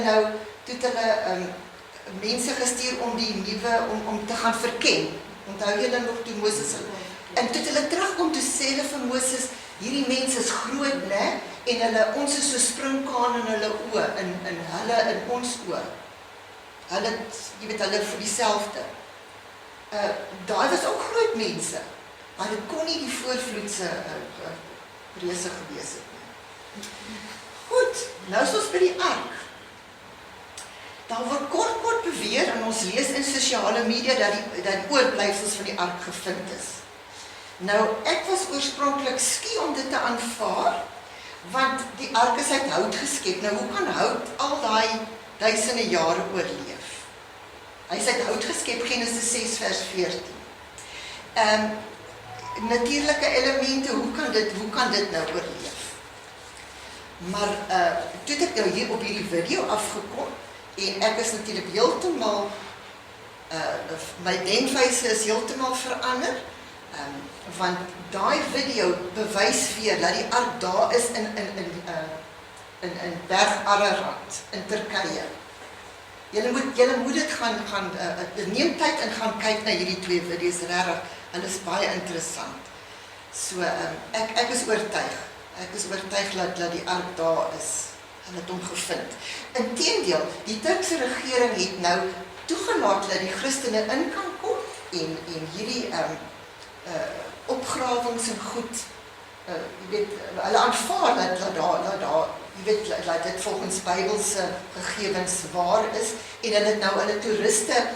mense gestuur om die nuwe, om te gaan verken. Onthou julle nog toe Moses, en toe hulle terugkom, toe sê hulle vir Moses, hierdie mense is groot, né? En ons is so springkaan in hulle oë, in hulle in ons oë. Hulle, jy weet, hulle vir dieselfde. Daai was ook groot mense, maar dit kon nie die voorvloedse reuse gewees het nie. Goed, nou is ons by die ark. Daar word kort beweer, en ons lees in sosiale media, dat die oorblyfsels van die ark gevind is. Nou, ek was oorspronklik skie om dit te aanvaar, want die ark is uit hout geskep. Nou, hoe kan hout al daai duisende jare oorleef? Hy is uit hout geskep, Genesis 6 vers 14. Natuurlike elemente, hoe kan dit nou oorleef? Maar toe het ek nou hier op hierdie video afgekom, en ek is natuurlik heeltemal, my denkwyse is heeltemal verander, want daai video bewys weer dat die ark daar is in Berg Ararat in Turkye. Julle moet dit gaan neem tyd en gaan kyk na hierdie twee video's, regtig, hulle is baie interessant. So ek is oortuig. Ek is oortuig dat die ark daar is. Hulle het hom gevind. Inteendeel, die Turkse regering het nou toegelaat dat die Christene in kan kom en hierdie opgrawings en goed, jy weet, hulle aanvaar dat dit volgens Bybelse gegevens waar is, en hulle het nou hulle toeriste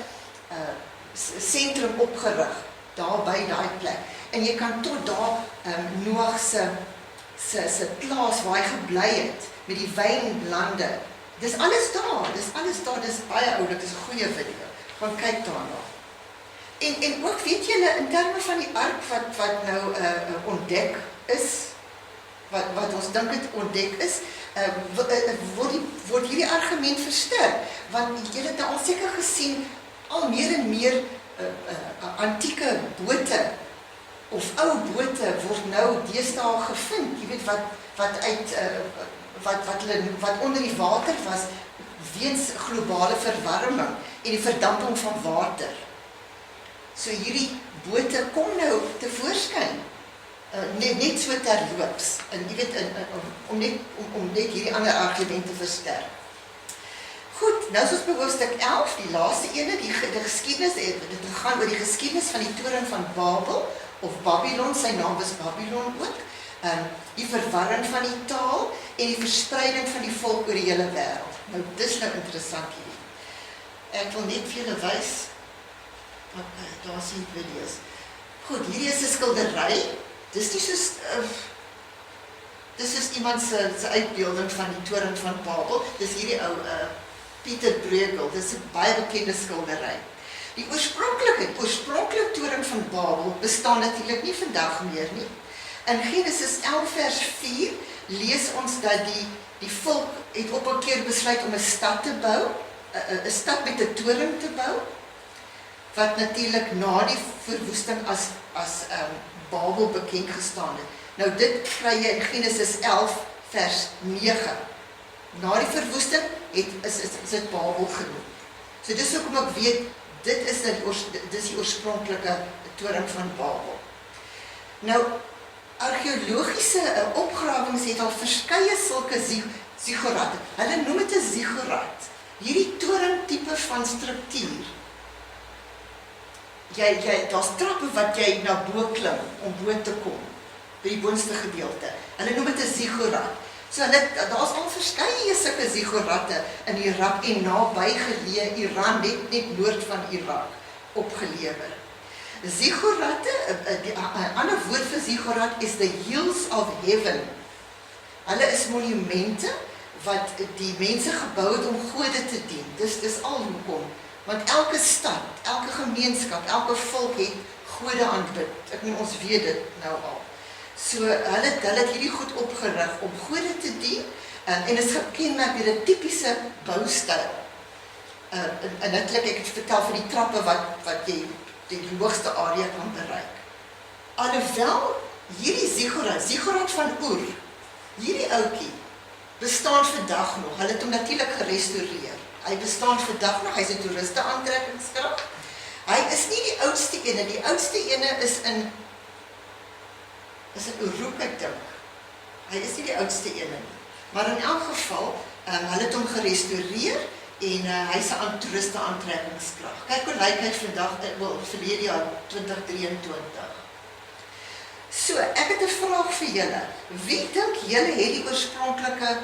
sentrum opgerig, daar by daai plek. En jy kan tot daar Noag se plaas waar hy gebly het, met die wynlande. Dis alles daar, dis baie oulik, dis 'n goeie video. Gaan kyk daarna. En ook, weet julle, in terme van die ark wat nou ontdek is, wat ons dink het ontdek is, word hierdie argument versterk, want julle het nou al seker gesien, al meer en meer antieke bote, of ou bote word nou deesdae gevind, jy weet, wat onder die water was, weens globale verwarming en die verdamping van water. So hierdie bote kom nou tevoorskyn, net so terloops, en jy weet, om net hierdie ander argument te versterk. Goed, nou is ons by hoofstuk 11, die laaste ene, die geskiedenis, dit gaan oor die geskiedenis van die toren van Babel, of Babylon, sy naam was Babylon ook, die verwarring van die taal, en die verspreiding van die volk oor die hele wêreld. Nou, dis nou interessant hierdie. Ek wil net vir julle wys, daar sien video's. Goed, hierdie is 'n skildery, dis nie soos, dis is iemand se uitbeelding van die toren van Babel. Dis hierdie ou Pieter Bruegel, dis 'n baie bekende skildery. Die oorspronklike toren van Babel bestaan natuurlik nie vandag meer nie. In Genesis 11 vers 4 lees ons dat die volk het op 'n keer besluit om 'n stad te bou, 'n stad met 'n toren te bou, wat natuurlik na die verwoesting as Babel bekend gestaan het. Nou dit kry jy in Genesis 11 vers 9. Na die verwoesting is dit Babel genoem. So dis hoekom ek weet, dis die oorspronklike toren van Babel. Nou, argeologiese opgrawings het al verskeie sulke zigguratte. Hulle noem dit 'n ziggurat. Hierdie torentype van struktuur. Daar's trappe wat jy na bo klim om bo te kom, by die boonste gedeelte. Hulle noem dit 'n ziggurat. So daar's al verskeie sulke zigguratte in Irak en naby geleë Iran, net noord van Irak, opgelewer. Zigguratte, 'n ander woord vir ziggurat is the hills of heaven. Hulle is monumente wat die mense gebou het om gode te dien. Dis al hoekom. Want elke stad, elke gemeenskap, elke volk het gode aanbid. Ek meen, ons weet dit nou al. So hulle het hierdie goed opgerig om gode te dien en is gekenmerk deur 'n tipiese boustyl. En natuurlik, ek het vertel van die trappe wat jy die hoogste area kan bereik. Alhoewel hierdie ziggurat van Ur, hierdie ouetjie bestaan vandag nog. Hulle het hom natuurlik gerestaureer. Hy bestaan vandag nog, hy's 'n toeriste aantrekkingskrag. Hy is nie die oudste ene, die oudste ene is in Uruk, ek dink. Hy is nie die oudste ene nie. Maar in elk geval, hulle het hom gerestaureer en hy's 'n toeriste aantrekkingskrag. Kyk hoe lyk hy vandag, verlede jaar 2023. So, ek het 'n vraag vir julle. Wie dink julle het die oorspronklike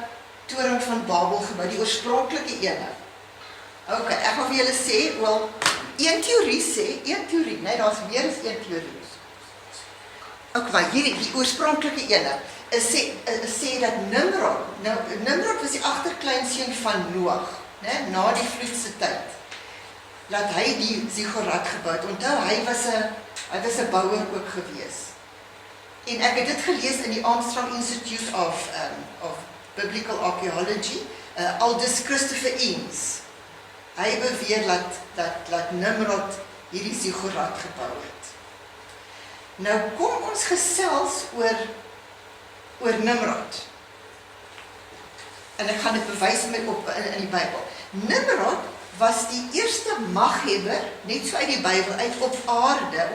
toren van Babel gebou, die oorspronklike ene? Ok, ek gaan vir julle sê, wel, een teorie, nee, daar's meer as een teorie. Ok, maar hierdie, die oorspronklike ene, sê dat Nimrod was die agterkleinseun van Noag, na die vloedse tyd, dat hy die ziggurat gebou het. Onthou, hy was 'n bouer ook gewees. En ek het dit gelees in die Armstrong Institute of Biblical Archaeology, Aldous Christopher Eames. Hy beweer dat Nimrod hierdie ziggurat gebou het. Nou kom ons gesels oor Nimrod. En ek gaan dit bewys in die Bybel. Nimrod was die eerste maghebber, net so uit die Bybel, uit op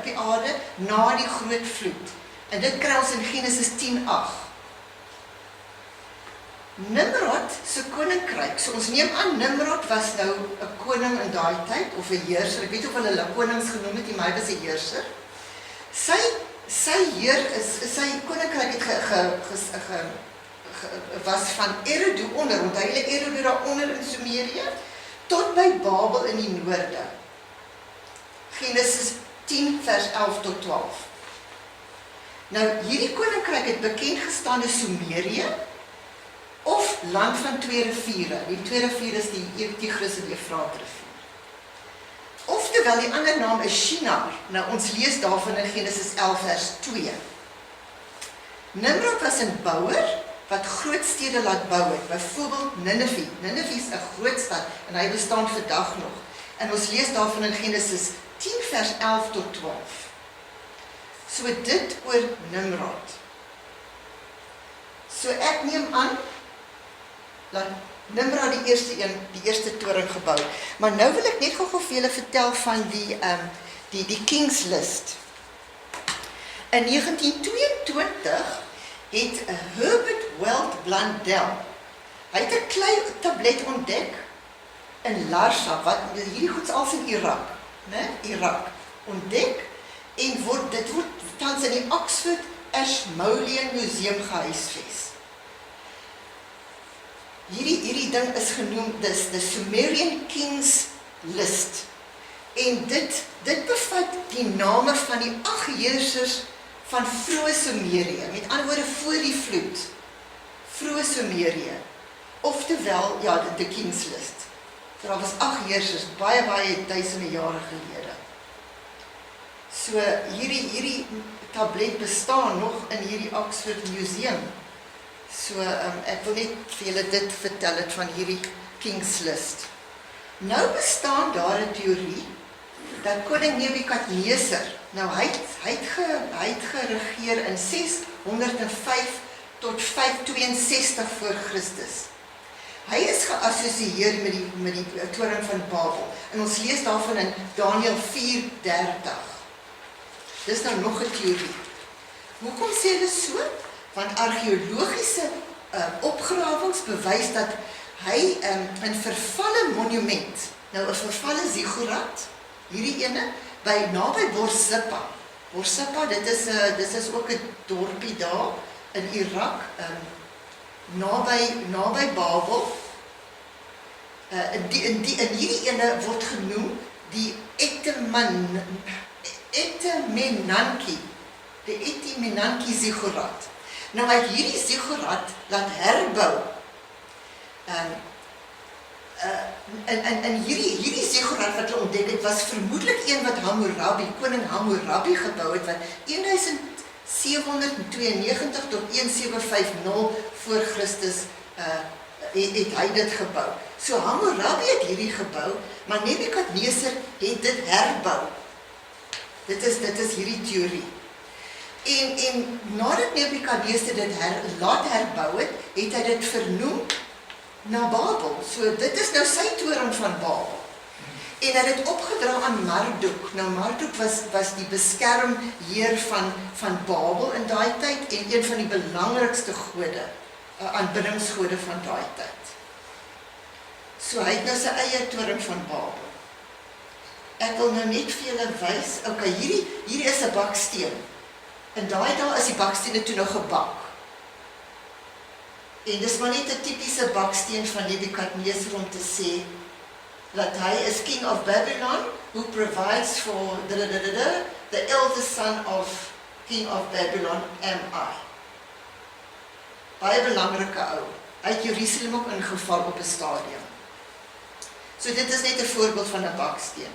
die aarde, na die groot vloed. En dit kry ons in Genesis 10:8. Nimrod se koninkryk, so ons neem aan Nimrod was nou 'n koning in daai tyd, of 'n heerser, ek weet of hulle konings genoem het, maar hy was 'n heerser. Sy koninkryk het was van Eridu onder, onthou julle Eridu daaronder in Sumerië, tot by Babel in die noorde. Genesis 10 vers 11 tot 12. Nou, hierdie koninkryk het bekend gestaan as Sumerië, of land van twee riviere. Die twee riviere is die Tigris en die Efraat rivier. Oftewel, die ander naam is Shinar. Nou, ons lees daarvan in Genesis 11 vers 2. Nimrod was 'n bouer wat groot stede laat bou het, byvoorbeeld Ninive. Ninive is 'n groot stad en hy bestaan vandag nog. En ons lees daarvan in Genesis 10 vers 11 tot 12. So dit oor Nimrod. So ek neem aan dat Nimrod die eerste toren gebou. Maar nou wil ek net gou vir julle vertel van die King's List. In 1922 het Herbert Weld Blundell, hy het 'n klei tablet ontdek in Larsa, wat hierdie goed als in Irak, Irak ontdek, en dit word tans in die Oxford Ashmolean Museum gehuisves. Hierdie ding is genoem the Sumerian King's List. En dit bevat die name van die 8 heersers van vroeë Sumerië, met ander woorde voor die vloed. vroeë Sumerië, oftewel, ja, die King's List. Daar was 8 heersers, baie duisende jare gelede. So, hierdie tablet bestaan nog in hierdie Oxford Museum. So, ek wil net vir julle dit vertel het van hierdie King's List. Nou bestaan daar 'n teorie, dat koning Nebukadneser, nou hy het geregeer in 605 tot 562 voor Christus. Hy is geassosieer met die toring van Babel. En ons lees daarvan in Daniël 4:30. Dis nou nog 'n teorie. Hoekom sê hulle so? Want argeologiese opgrawings bewys dat hy 'n vervalle monument, nou 'n vervalle ziggurat, hierdie ene, naby Borsippa. Borsippa, dit is ook 'n dorpie daar in Irak, naby Babel. In hierdie ene word genoem die Etemenanki ziggurat. Nou uit hierdie ziggurat laat herbou. En hierdie ziggurat wat hulle ontdek het, was vermoedelik een wat koning Hammurabi gebou het, wat 1792 tot 1750 voor Christus het hy dit gebou. So Hammurabi het hierdie gebou, maar Nebukadneser het dit herbou. Dit is hierdie teorie. En nadat Nebukadneser dit laat herbou het, het hy dit vernoem na Babel. So dit is nou sy toring van Babel. En hy het dit opgedra aan Marduk. Nou Marduk was die beskermheer van Babel in daai tyd en een van die belangrikste gode, aanbiddingsgode van daai tyd. So hy het nou sy eie toring van Babel. Ek wil nou net vir julle wys, okay, hierdie is 'n baksteen. En daai is die bakstene toe nou gebak. En dis maar net 'n tipiese baksteen van Nebukadneser om te sê dat hy is king of Babylon, who provides for the eldest son of king of Babylon, am I. Baie belangrike ou. Hy het Jerusalem ook ingeval op 'n stadium. So dit is net 'n voorbeeld van 'n baksteen.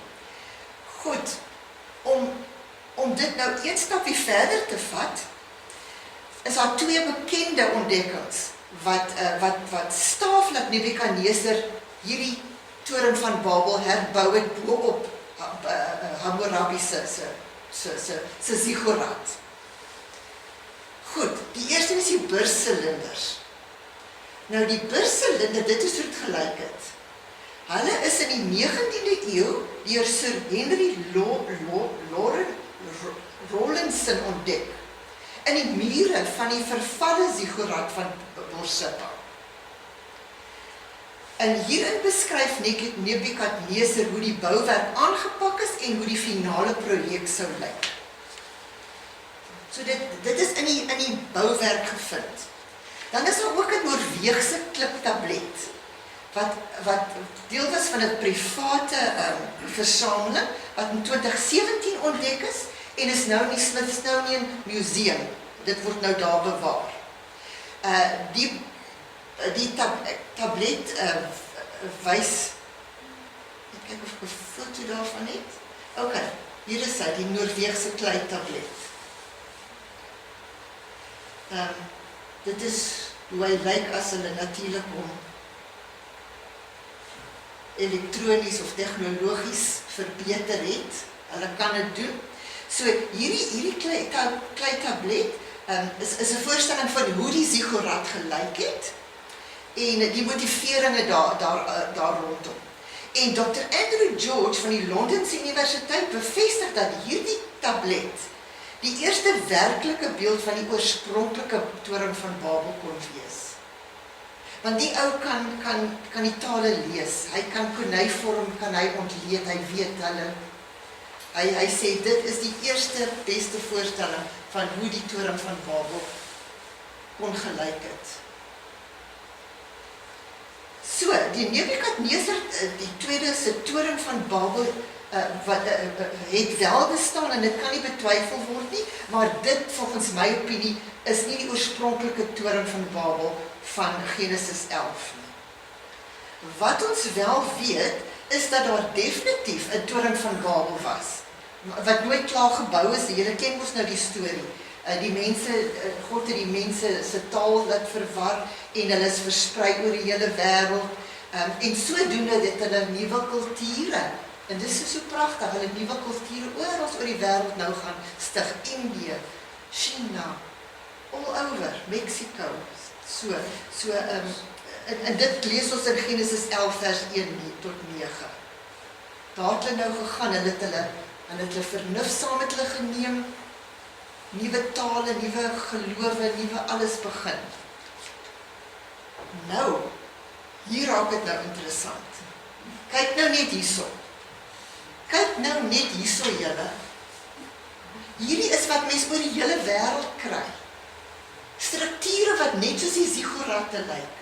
Goed, om dit nou een stapie verder te vat, is daar 2 bekende ontdekkings wat staaf dat Nebukadneser hierdie toring van Babel herbou het bo-op Hammurabi se ziggurat. Goed, die eerste is die burssilinders. Nou die bursilinder, dit is hoe het gelyk het. Hulle is in die 19de eeu deur Sir Henry Rawlinson ontdek in die mure van die vervalle ziggurat van Borsippa. En hierin beskryf Nebukadneser hoe die bouwerk aangepak is en hoe die finale projek sou lyk. So dit is in die bouwerk gevind. Dan is daar ook 'n Noorweegse kliptablet wat deel was van 'n private versameling wat in 2017 ontdek is en is nou in die Smithsonian Museum. Dit word nou daar bewaar. Die tablet wys, ek kyk of ek 'n foto daarvan het. Ok, hier is hy, die Noorweegse klei tablet. Dit is hoe hy lyk as hulle natuurlik hom elektronies of tegnologies verbeter het. Hulle kan dit doen. So hierdie klei tablet is 'n voorstelling van hoe die ziggurat gelyk het en die motiveringe daar rondom. En Dr. Andrew George van die Londense Universiteit bevestig dat hierdie tablet die eerste werklike beeld van die oorspronklike toring van Babel kon wees. Want die ou kan die tale lees, hy kan konijvorm, kan hy ontleed, hy weet hulle. Hy sê dit is die eerste beste voorstelling van hoe die toring van Babel kon gelyk het. So, die Nebukadneser, die tweede se toring van Babel, het wel bestaan en dit kan nie betwyfel word nie, maar dit volgens my opinie is nie die oorspronklike toring van Babel van Genesis 11 nie. Wat ons wel weet, is dat daar definitief 'n toring van Babel was, wat nooit klaar gebou is. Julle ken mos nou die storie. Die mense, God het die mense se taal laat verwar en hulle is versprei oor die hele wêreld. En sodoende het hulle nuwe kulture. En dis is so pragtig, hulle nuwe kulture oral oor die wêreld nou gaan stig. Indië, China, all over, Mexico. En dit lees ons in Genesis 11 vers 1 tot 9. Daar het hulle nou gegaan, hulle het hulle vernuf saam met hulle geneem, nuwe tale, nuwe gelowe, nuwe alles begin. Nou, hier raak dit nou interessant. Kyk nou net hierso. Kyk nou net hierso julle. Hierdie is wat mense oor die hele wêreld kry. Strukture wat net soos die zigguratte lyk.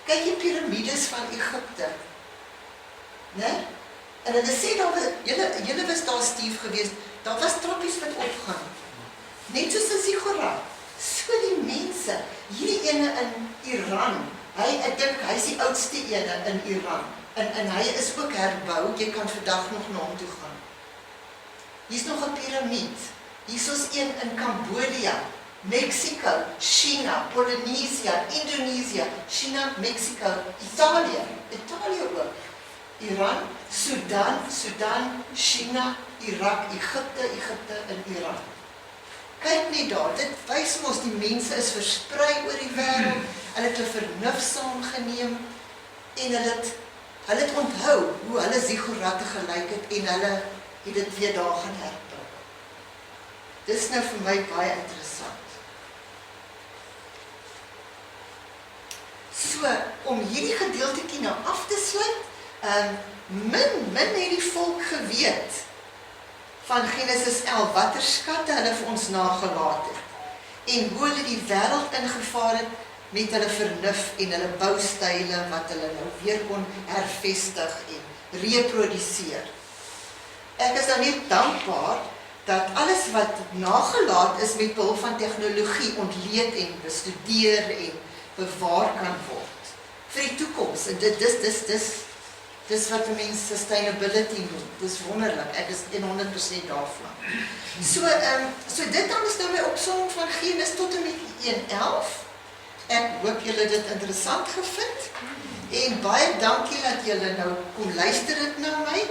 Kyk die piramides van Egipte. Né? En hulle sê julle was daar stief geweest, daar was trappies wat opgaan. Net soos 'n ziggurat. So die mense, hierdie ene in Iran, ek dink hy is die oudste ene in Iran. En hy is ook herbou, jy kan vandag nog na hom toe gaan. Hier's nog 'n piramide. Hier's een in Cambodia, Mexico, China, Polynesië, Indonesië, China, Mexico, Italië ook. Iran, Sudan, China, Irak, Egipte en Iran. Kyk net daar, dit wys mos die mense is versprei oor die wêreld, hulle het 'n vernuf saamgeneem en hulle het onthou hoe hulle zigguratte gelyk het en hulle het dit weer daar gaan herbou. Dis nou vir my baie interessant. So, om hierdie gedeeltetjie nou af te sluit, min het die volk geweet van Genesis 11, watter skatte hulle vir ons nagelaat het, en hoe hulle die wêreld ingevaar het met hulle vernuf en hulle boustyle, wat hulle nou weer kon hervestig en reproduseer. Ek is dan net dankbaar, dat alles wat nagelaat is met behulp van tegnologie ontleed en bestudeer en bewaar kan word, vir die toekoms, en dis wat mense sustainability noem, dis wonderlik, ek is 100% daarvan. So dit dan is nou my opsomming van Genesis tot en met 1:11. Ek hoop julle dit interessant gevind, en baie dankie dat julle nou kom luister dit na my.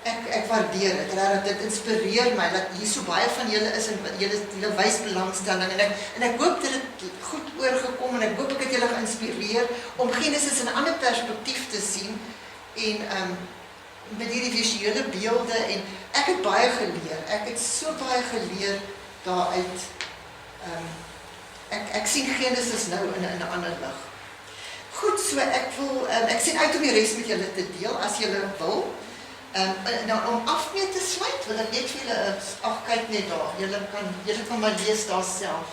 Ek waardeer dit, regtig, dit inspireer my, dat hier so baie van julle is, en julle wys belangstelling, en ek hoop dat dit goed oorgekom, en ek hoop ek het julle geïnspireer, om Genesis in 'n ander perspektief te sien, en met hierdie visuele beelde, en ek het baie geleer, ek het so baie geleer daaruit, ek sien Genesis nou in 'n ander lig. Goed, so ek sien uit om die res met julle te deel, as julle wil. Nou, om af mee te sluit, wil ek net vir julle, kyk net daar, julle kan maar lees daar self.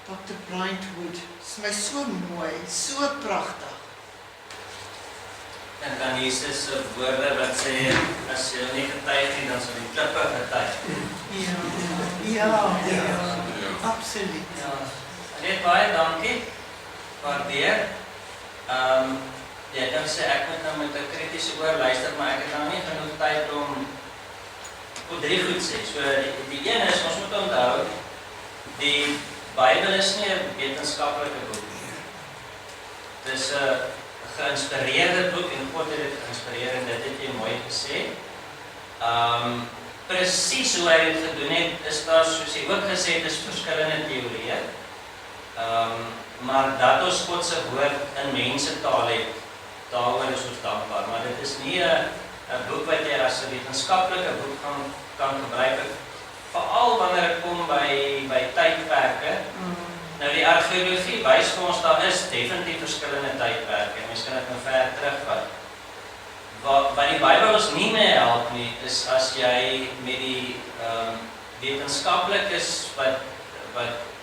Dr. Brentwood, is my so mooi, so pragtig. En dan Jesus se woorde wat sê, as jy nie getuig nie, dan sal die klippe getuig. Ja, absoluut. Ja, net baie dankie, waardeer. Ja, dan sê ek moet nou met 'n kritiese oor luister, maar ek het nou nie genoeg tyd om 3 goed sê. So die een is, ons moet onthou, die Bybel is nie 'n wetenskaplike boek nie. Dit is 'n geïnspireerde boek, en God het dit geïnspireer, en dit het jy mooi gesê. Presies hoe hy dit gedoen het, is daar, soos hy ook gesê het, is verskillende teorieë. Maar dat ons God se woord in mensentaal het, daaroor is ons dankbaar, maar dit is nie 'n boek wat jy as 'n wetenskaplike boek kan gebruik, veral wanneer dit kom by tydperke. Nou die argeologie wys vir ons, daar is definitief verskillende tydperke, en mens kan dit nou ver terugvat. Wat die Bybel ons nie meer help nie, is as jy met die wetenskaplikes wat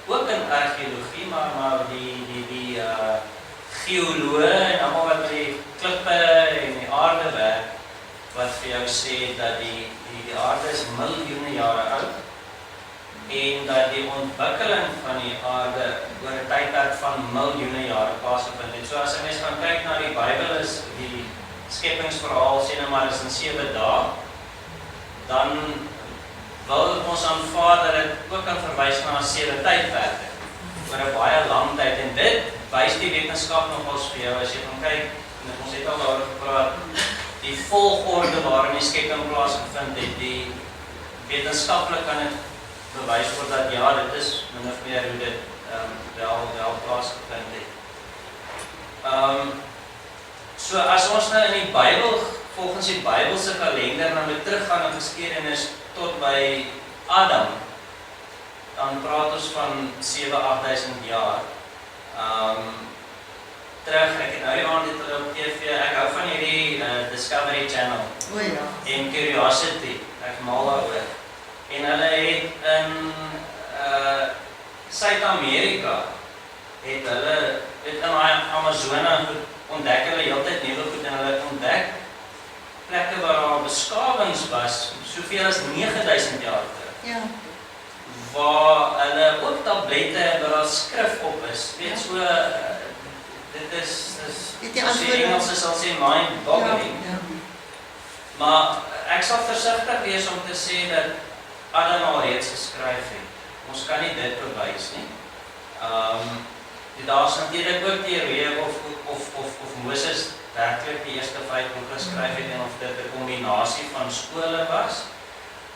ook in argeologie, maar die geoloë en almal wat met die klippe en die aarde werk, wat vir jou sê dat die aarde is miljoene jare oud, en dat die ontwikkeling van die aarde oor 'n tydperk van miljoene jare plaasgevind het. So as 'n mens gaan kyk na die Bybel is die skepingsverhaal sê nou maar is in 7 dae, dan wil ons aanvaar dat dit ook kan verwys na 7 tydperke oor 'n baie lang tyd en dit wys die wetenskap nogals vir jou as jy gaan kyk en ons het al daaroor gepraat die volgorde waarin die skepping plaasgevind het, die wetenskaplik kan dit bewys word dat ja, dit is min of meer hoe dit wel plaasgevind het. So as ons nou in die Bybel, volgens die Bybelse kalender nou weer teruggaan in geskiedenis tot by Adam, dan praat ons van 7-8.000 jaar. Terug, ek het nou die aand het op TV, ek hou van hierdie Discovery Channel en Curiosity, ek mal daaroor. En hulle het in Suid-Amerika het hulle in Amazone ontdek hulle heeltyd nuwe goed en hulle ontdek plekke waar daar beskawings was, soveel as 9.000 jaar terug. Ja. Waar hulle ook tablette en waar daar skrif op is. Weet so, dit is as die Engelse sal sê mind-boggling. Ja. Maar ek sal versigtig wees om te sê dat Adam al reeds geskryf het. Ons kan nie dit bewys nie. Daar is natuurlik ook teorieë of Moses werklik die eerste 5 boeke geskryf het en of dit 'n kombinasie van skole was.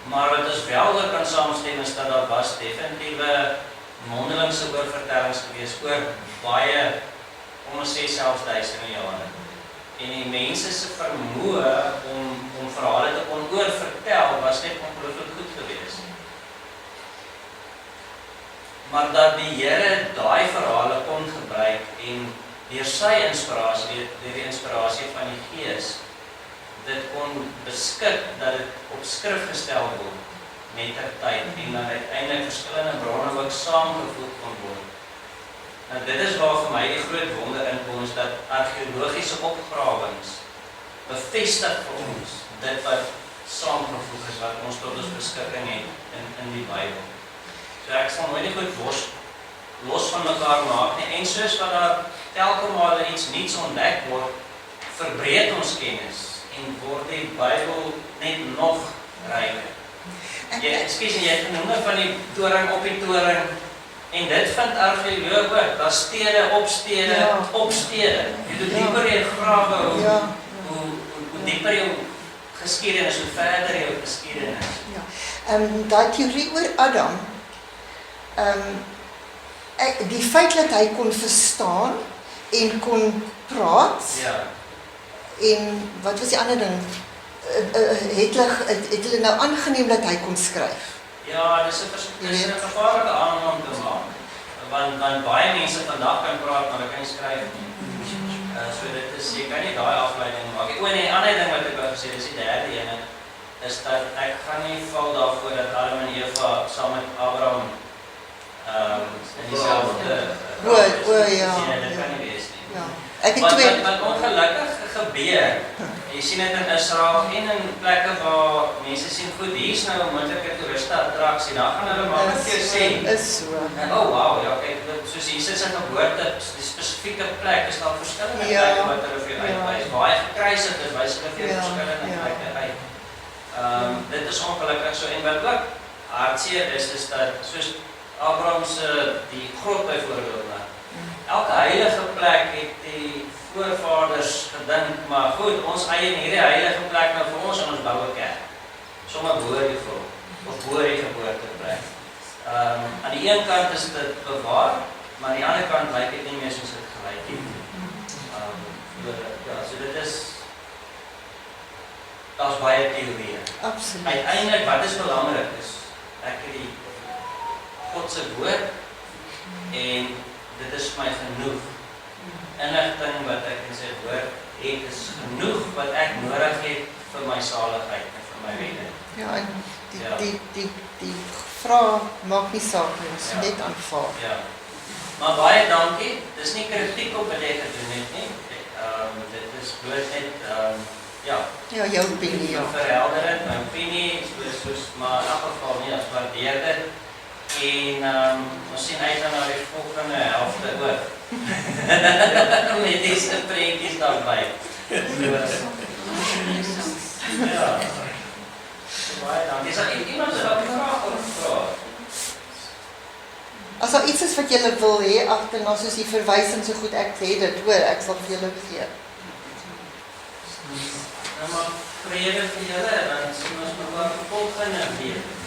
Maar wat ons wel oor kan saamstem is dat daar was definitiewe mondelingse oorvertellings gewees oor baie, om ons sê selfs duisende jare. En die mense se vermoë om verhale te kon oorvertel was net ongelooflik goed geweest. Maar dat die Here daai verhale kon gebruik en deur sy inspirasie, deur die inspirasie van die Gees, dit kon beskik dat dit op skrif gestel word met ter tyd en dan uiteindelik verskillende bronne ook saamgevoeg kon word. Nou dit is waar vir my die groot wonder inkom is dat argeologiese opgrawings bevestig vir ons dit wat saamgevoeg is wat ons tot ons beskikking het in die Bybel. So ek sal nooit die goed los van mekaar maak nie en soos wat daar telke male iets nuuts ontdek word, verbreed ons kennis en word die Bybel net nog ryker. Jy het genoem van die toring op die toring en dit vind argeoloog ook, daar stede op stede op stede. Hoe dieper jy grawe, hoe dieper jou geskiedenis, hoe verder jou geskiedenis. Ja. Daai teorie oor Adam, die feit dat hy kon verstaan en kon praat, en wat was die ander ding? Het hulle nou aangeneem dat hy kon skryf? Ja, dis 'n gevaarlike aanname om te maak, want baie mense vandag kan praat, maar hulle kan nie skryf nie. So dit is, jy kan nie daai afleiding maak. En die ander ding wat ek wou gesê, dis die derde ene, is dat ek gaan nie val daarvoor dat Adam en Eva saam met Abraham in dieselfde dit kan nie wees nie. Ja. Wat ongelukkig gebeur, jy sien dit in Israel en in plekke waar mense sien goed, hier is nou 'n moontlike toeriste attraksie, dan gaan hulle maar net jou sê. Is so. En wow, ja kyk, soos Jesus se geboorte, die spesifieke plek is daar verskillende plekke wat hulle vir jou uitwys. Waar hy gekruisig is, wys hulle vir verskillende plekke uit. Dit is ongelukkig so en wat ook hartseer is dat soos Abraham se die grot byvoorbeeld, elke heilige plek het die voorvaders gedink, maar goed, ons eien hierdie heilige plek nou vir ons en ons bou 'n kerk. Sommige boer die grot, of boer die geboorteplek. Aan die een kant is dit bewaar, maar aan die ander kant lyk dit nie meer soos dit gelyk het. So dit is, daar's baie teorieë. Absoluut. Uiteindelik, wat is belangrik is, ek het die God se woord en dit is my genoeg. Inligting wat ek in sy woord het is genoeg wat ek nodig het vir my saligheid en vir my redding. Ja, en die vraag maak nie saak nie, ons net aanvaar. Ja. Maar baie dankie. Dis nie kritiek op wat jy gedoen het nie. Dit is bloot net Ja, jou opinie. Verhelder het, my opinie, maar in elk geval nie, as waardeer dit. En ons sien uit na die volgende helfte ook. Met deze prentjies daarbij. Ja. Baie dankie. Is daar iemand wat 'n vraag wil vra? As daar iets is wat julle wil hê agterna soos die verwysing so goed ek sê dit, hoor, ek sal vir julle gee. Nou maar vrede vir julle, dan sien ons mekaar volgende week.